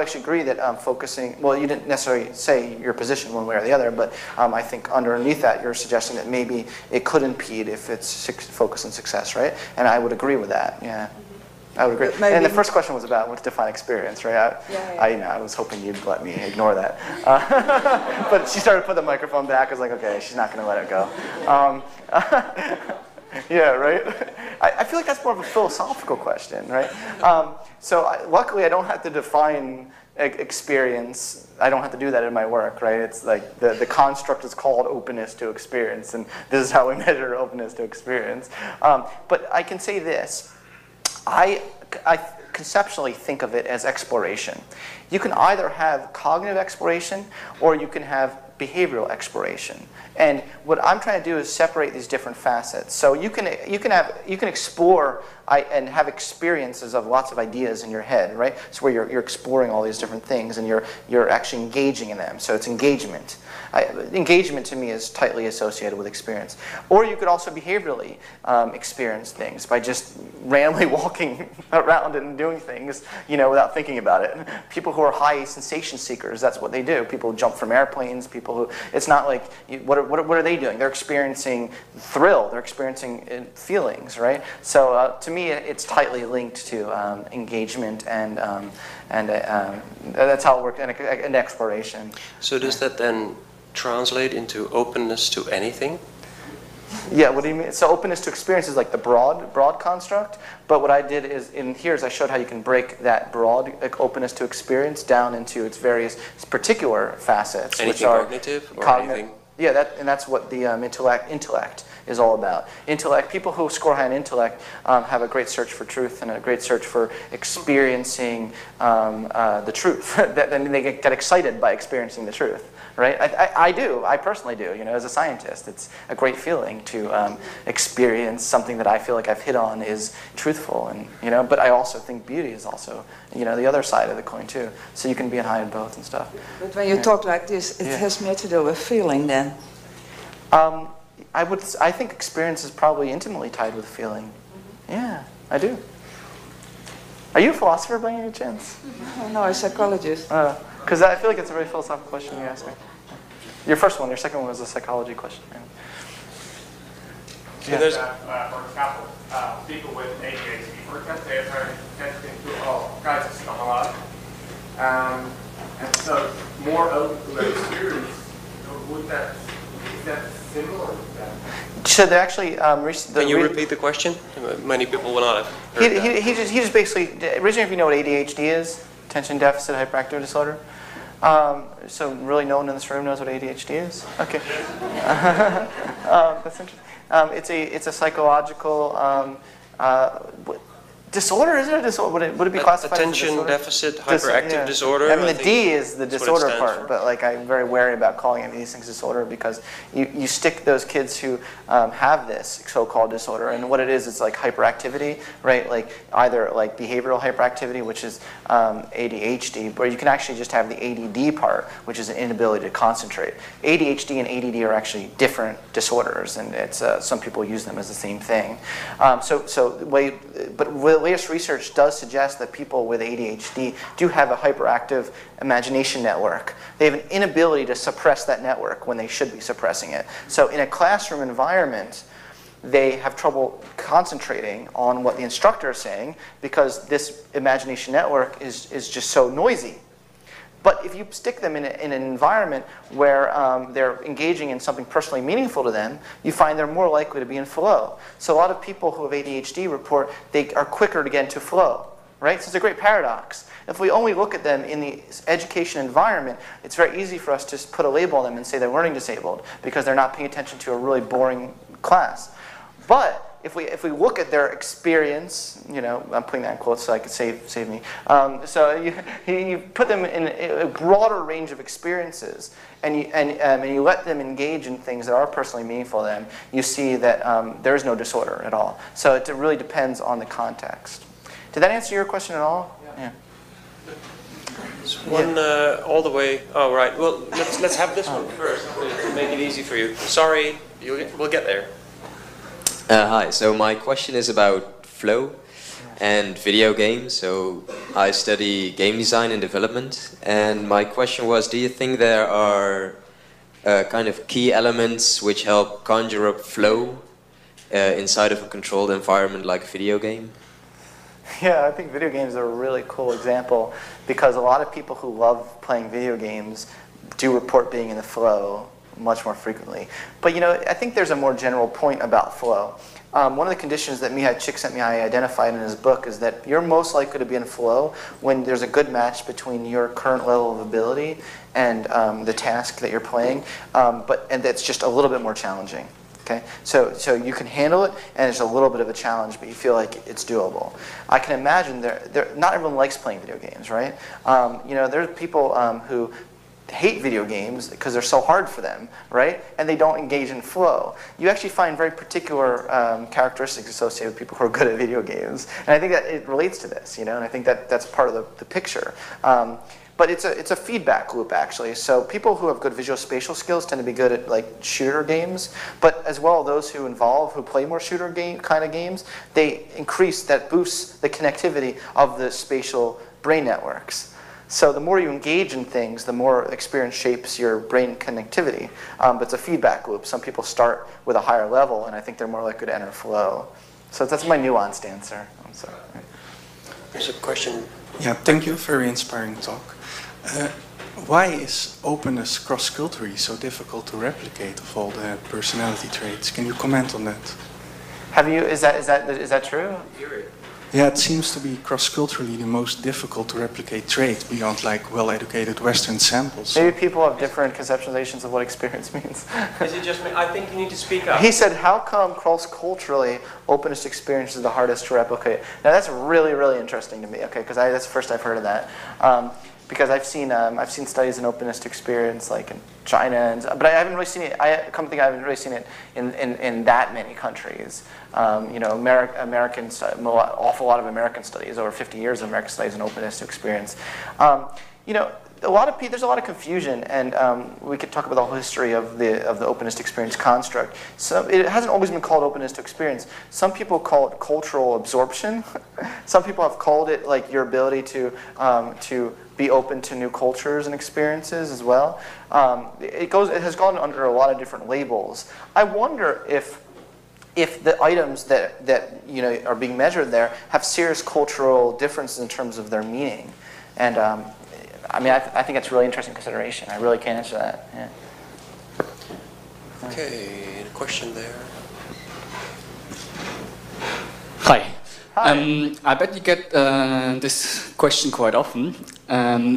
actually agree that focusing. Well, you didn't necessarily say your position one way or the other, but I think underneath that you're suggesting that maybe it could impede if it's focused on success, right? And I would agree with that, yeah. I would agree. And the first question was about what's define experience, right? I was hoping you'd let me ignore that. But she started to put the microphone back. I was like, okay, she's not going to let it go. Yeah, right? I feel like that's more of a philosophical question, right? Luckily, I don't have to define experience. I don't have to do that in my work, right? It's like the construct is called openness to experience, and this is how we measure openness to experience. But I can say this. I conceptually think of it as exploration. You can either have cognitive exploration or you can have behavioral exploration. And what I'm trying to do is separate these different facets. So you can explore and have experiences of lots of ideas in your head, right? So where you're exploring all these different things and you're actually engaging in them. So it's engagement. Engagement to me is tightly associated with experience. Or you could also behaviorally experience things by just randomly walking around and doing things, without thinking about it. People who are high sensation seekers, that's what they do. People jump from airplanes. People who, it's not like, what are they doing? They're experiencing thrill. They're experiencing feelings, right? So to me, it's tightly linked to engagement and that's how it works, and exploration.
So does that then translate into openness to anything?
Yeah, what do you mean? So openness to experience is like the broad construct, but what I did is I showed how you can break that broad openness to experience down into its various particular facets.
Anything
which are
cognitive or anything?
Yeah, that's what the intellect is all about. Intellect, people who score high in intellect have a great search for truth and a great search for experiencing the truth. Then they get excited by experiencing the truth, right? I personally do. As a scientist, it's a great feeling to experience something that I feel like I've hit on is truthful, and But I also think beauty is also the other side of the coin too. So you can be high in both and stuff.
But when you talk like this, it has more to do with feeling then.
I think experience is probably intimately tied with feeling. Yeah, I do. Are you a philosopher by any chance?
No, a psychologist.
Because I feel like it's a very philosophical question you're asking. Your first one, your second one was a psychology question. Right?
So there's, for example, people with ADHD, for example, they are testing to Csikszentmihalyi, and so more open to their experience. Is that similar with that?
So they actually
Can you repeat the question? Many people will not have heard that.
He just basically, originally, if you know what ADHD is, attention deficit hyperactive disorder. So really no one in this room knows what ADHD is? Okay. That's interesting. It's a psychological disorder, isn't it? Would it be classified
attention
as a
deficit hyperactive disorder?
I mean, the D is the disorder part, but like I'm very wary about calling any of these things disorder because you stick those kids who have this so-called disorder, and what it is like hyperactivity, right? Like either like behavioral hyperactivity, which is ADHD, or you can actually just have the ADD part, which is an inability to concentrate. ADHD and ADD are actually different disorders, and it's some people use them as the same thing. But latest research does suggest that people with ADHD do have a hyperactive imagination network. They have an inability to suppress that network when they should be suppressing it. So in a classroom environment, they have trouble concentrating on what the instructor is saying because this imagination network is just so noisy. But if you stick them in an environment where they're engaging in something personally meaningful to them, you find they're more likely to be in flow. So a lot of people who have ADHD report they are quicker to get into flow, right? So it's a great paradox. If we only look at them in the education environment, it's very easy for us to just put a label on them and say they're learning disabled because they're not paying attention to a really boring class. But if we look at their experience, you know, I'm putting that in quotes so I could save me. So you put them in a broader range of experiences, and you let them engage in things that are personally meaningful to them. You see that there is no disorder at all. So it really depends on the context. Did that answer your question at all? Yeah.
One all the way. Oh right. Well, let's have this one first to make it easy for you. Sorry, we'll get there.
Hi, so my question is about flow and video games. So I study game design and development, and my question was, do you think there are kind of key elements which help conjure up flow inside of a controlled environment like a video game?
Yeah, I think video games are a really cool example because a lot of people who love playing video games do report being in the flow much more frequently. But you know, I think there's a more general point about flow. One of the conditions that Mihai Csikszentmihalyi identified in his book is that you're most likely to be in flow when there's a good match between your current level of ability and the task that you're playing, and that's just a little bit more challenging. Okay, so you can handle it, and it's a little bit of a challenge, but you feel like it's doable. I can imagine not everyone likes playing video games, right? You know, there are people who hate video games because they're so hard for them, right? And they don't engage in flow. You actually find very particular characteristics associated with people who are good at video games, and I think that it relates to this, you know. And I think that that's part of the picture. But it's a feedback loop actually. So people who have good visual spatial skills tend to be good at like shooter games, but as well those who play more shooter kind of games, they boosts the connectivity of the spatial brain networks. So the more you engage in things, the more experience shapes your brain connectivity. But it's a feedback loop. Some people start with a higher level, and I think they're more likely to enter flow. So that's my nuanced answer. I'm sorry.
There's a question.
Yeah, thank you. Very inspiring talk. Why is openness cross-culturally so difficult to replicate of all the personality traits? Can you comment on that?
Is that true?
Yeah, it seems to be cross-culturally the most difficult to replicate trait beyond like well-educated Western samples.
Maybe people have different conceptualizations of what experience means.
Is it just me? I think you need to speak up.
He said, how come cross-culturally openness experience is the hardest to replicate? Now that's really, really interesting to me, okay, because that's the first I've heard of that. Because I've seen studies in openness to experience like in China, but I haven't really seen it. I haven't really seen it in that many countries. You know, awful lot of American studies, over 50 years of American studies in openness to experience. You know, there's a lot of confusion, and we could talk about the whole history of the openness to experience construct. So it hasn't always been called openness to experience. Some people call it cultural absorption. Some people have called it like your ability to be open to new cultures and experiences as well. It has gone under a lot of different labels. I wonder if the items that are being measured there have serious cultural differences in terms of their meaning. And I mean, I think that's a really interesting consideration. I really can't answer that. Yeah.
Okay, a question there.
Hi. I bet you get this question quite often.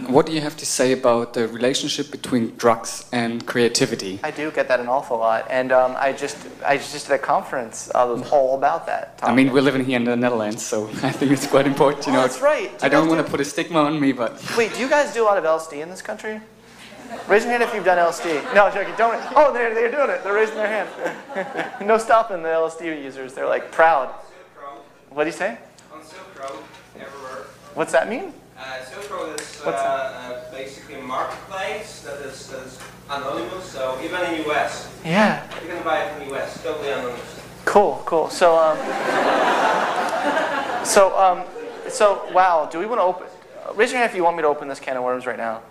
What do you have to say about the relationship between drugs and creativity?
I do get that an awful lot, and I just at a conference was all about that topic.
I mean, we're living here in the Netherlands, so I think it's quite important.
That's right.
I don't want to put a stigma on me, but
wait, do you guys do a lot of LSD in this country? Raise your hand if you've done LSD. No, joking. Don't. Oh, they're doing it. They're raising their hand. No stopping the LSD users. They're like proud. What do you say?
On Silk Road, everywhere.
What's that mean?
Silk Road is basically a marketplace that is anonymous. So even in the US,
yeah,
you can buy it in the US, totally anonymous.
Cool. So wow. Do we want to open? Raise your hand if you want me to open this can of worms right now.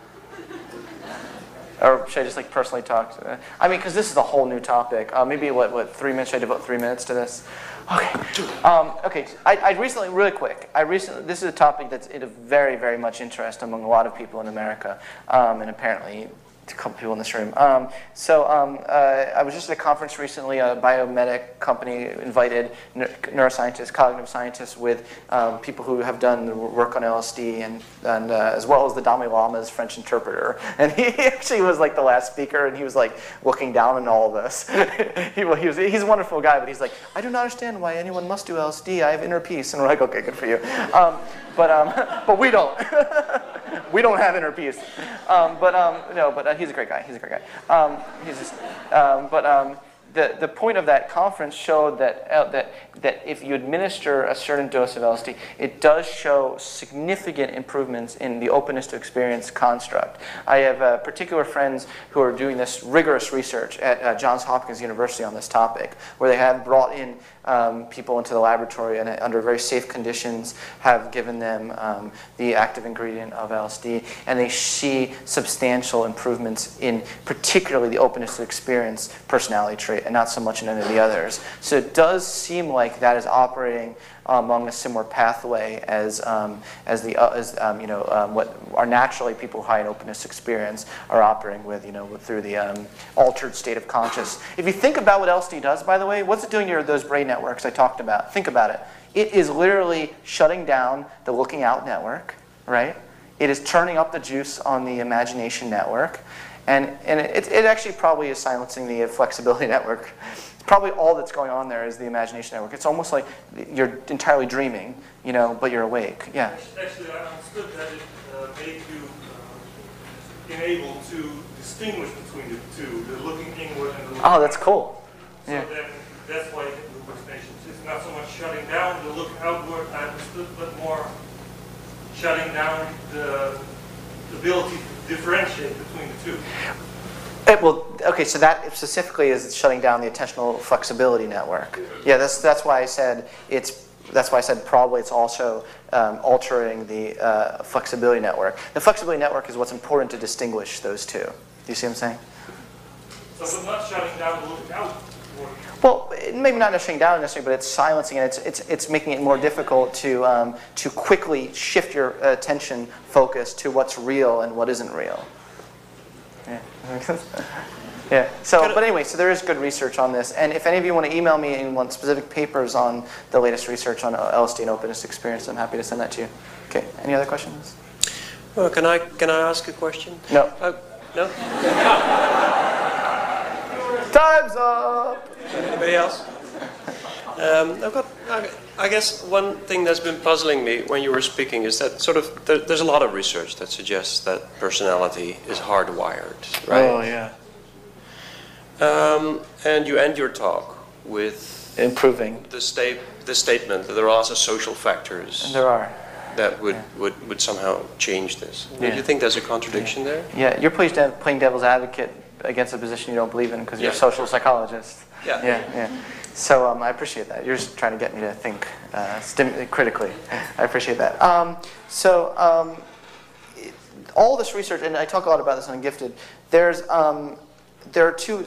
Or should I just like personally talk? I mean, because this is a whole new topic. Maybe what 3 minutes? Should I devote 3 minutes to this? Okay. Okay. I recently, really quick. This is a topic that's of very, very much interest among a lot of people in America, and apparently a couple people in this room. I was just at a conference recently. A biomedic company invited neuroscientists, cognitive scientists, with people who have done the work on LSD, and as well as the Dalai Lama's French interpreter. And he actually was like the last speaker, and he was like looking down on all of us. He's a wonderful guy, but he's like, I do not understand why anyone must do LSD. I have inner peace. And we're like, okay, good for you. But we don't. We don't have inner peace. But he's a great guy. He's a great guy. The point of that conference showed that if you administer a certain dose of LSD, it does show significant improvements in the openness to experience construct. I have particular friends who are doing this rigorous research at Johns Hopkins University on this topic, where they have brought in people into the laboratory and under very safe conditions have given them the active ingredient of LSD, and they see substantial improvements in particularly the openness to experience personality trait, and not so much in any of the others. So it does seem like that is operating along a similar pathway as what are naturally people who high in openness experience are operating with, through the altered state of conscious. If you think about what LSD does, by the way, what's it doing to those brain networks I talked about? Think about it. It is literally shutting down the looking out network, right? It is turning up the juice on the imagination network, and it actually probably is silencing the flexibility network. Probably all that's going on there is the imagination network. It's almost like you're entirely dreaming, but you're awake. Yeah.
Actually, I understood that it made you able to distinguish between the two, the looking inward and the looking
outward. Oh, that's cool.
So
yeah.
Then that's why it hallucinations. It's not so much shutting down the look outward, I understood, but more shutting down the ability to differentiate between the two.
So that specifically is shutting down the attentional flexibility network. Yeah, that's why I said probably it's also altering the flexibility network. The flexibility network is what's important to distinguish those two. Do you see what I'm saying?
So it's not shutting down the look outward.
Well, maybe not shutting down necessarily, but it's silencing it. It's making it more difficult to quickly shift your attention focus to what's real and what isn't real. Yeah. Yeah. But anyway, so there is good research on this, and if any of you want to email me and want specific papers on the latest research on LSD and openness experience, I'm happy to send that to you. Okay. Any other questions?
Well, can I ask a question?
No.
No.
Time's up.
Anybody else? I guess one thing that's been puzzling me when you were speaking is that there's a lot of research that suggests that personality is hardwired, right?
Oh, yeah.
And you end your talk with
improving
the statement that there are also social factors.
And there are.
that would somehow change this. Do you think there's a contradiction there?
Yeah, you're playing devil's advocate against a position you don't believe in because you're a social psychologist. Yeah. So I appreciate that. You're just trying to get me to think critically. I appreciate that. All this research, and I talk a lot about this on Ungifted, there are two,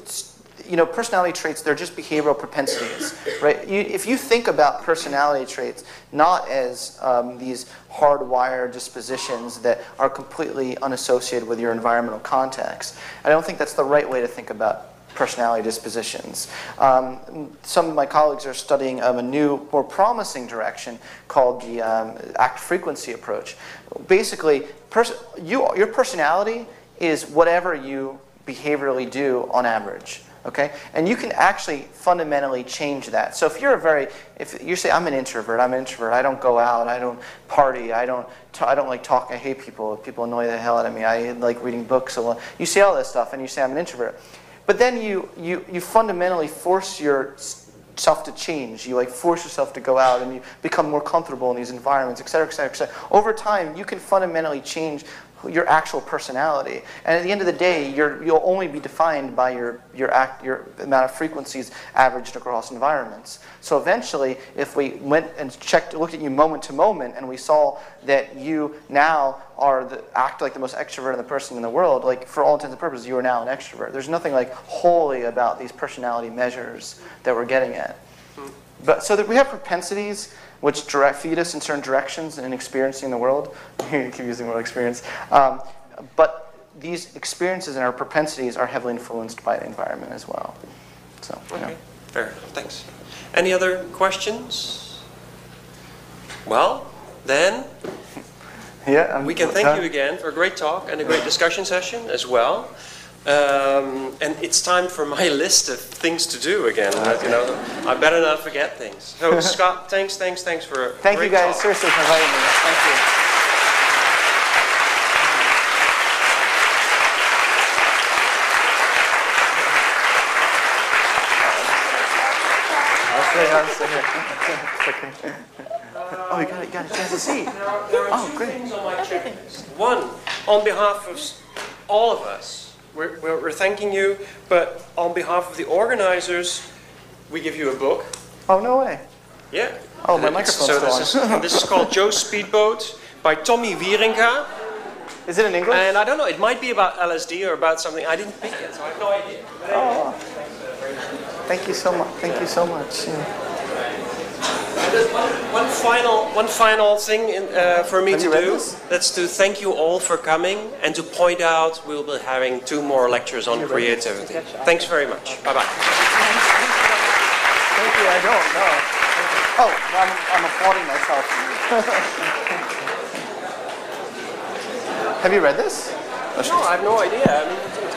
personality traits, they're just behavioral propensities, right? If you think about personality traits not as these hardwired dispositions that are completely unassociated with your environmental context, I don't think that's the right way to think about personality dispositions. Some of my colleagues are studying a new, more promising direction called the act frequency approach. Basically, your personality is whatever you behaviorally do on average. Okay, and you can actually fundamentally change that. So if you say I'm an introvert, I don't go out, I don't party, I don't like talk, I hate people. People annoy the hell out of me. I like reading books a lot. You say all this stuff, and you say I'm an introvert. But then you fundamentally force yourself to change. You force yourself to go out, and you become more comfortable in these environments, et cetera, et cetera, et cetera. Over time, you can fundamentally change your actual personality, and at the end of the day, you'll only be defined by your amount of frequencies averaged across environments. So eventually, if we went and looked at you moment to moment, and we saw that you now act like the most extroverted person in the world, for all intents and purposes, you are now an extrovert. There's nothing holy about these personality measures that we're getting at. But so that we have propensities which feed us in certain directions in experiencing the world. I keep using the word experience. But these experiences and our propensities are heavily influenced by the environment as well. So,
okay, fair enough. Thanks. Any other questions? Well, then we can thank you again for a great talk and a great discussion session as well. And it's time for my list of things to do again. I better not forget things. So Scott, thanks for a
Thank
great
you guys
talk.
seriously for inviting me. Thank you. Oh, you got a chance to see.
There are two things on my checklist. One, on behalf of all of us, we're thanking you, but on behalf of the organizers, we give you a book.
Oh, no way.
Yeah.
Oh, my microphone's still on.
This is called Joe's Speedboat by Tommy Wieringa.
Is it in English?
And I don't know, it might be about LSD or about something. I didn't pick it, so I have no idea.
Oh. Thank you so much. Thank you so much. Yeah.
One final thing for me to do. That's to thank you all for coming and to point out we'll be having 2 more lectures on creativity. Thanks very much. Bye-bye.
Thank you. I don't know. Oh, I'm applauding myself. Have you read this?
No, I have no idea. I mean, it's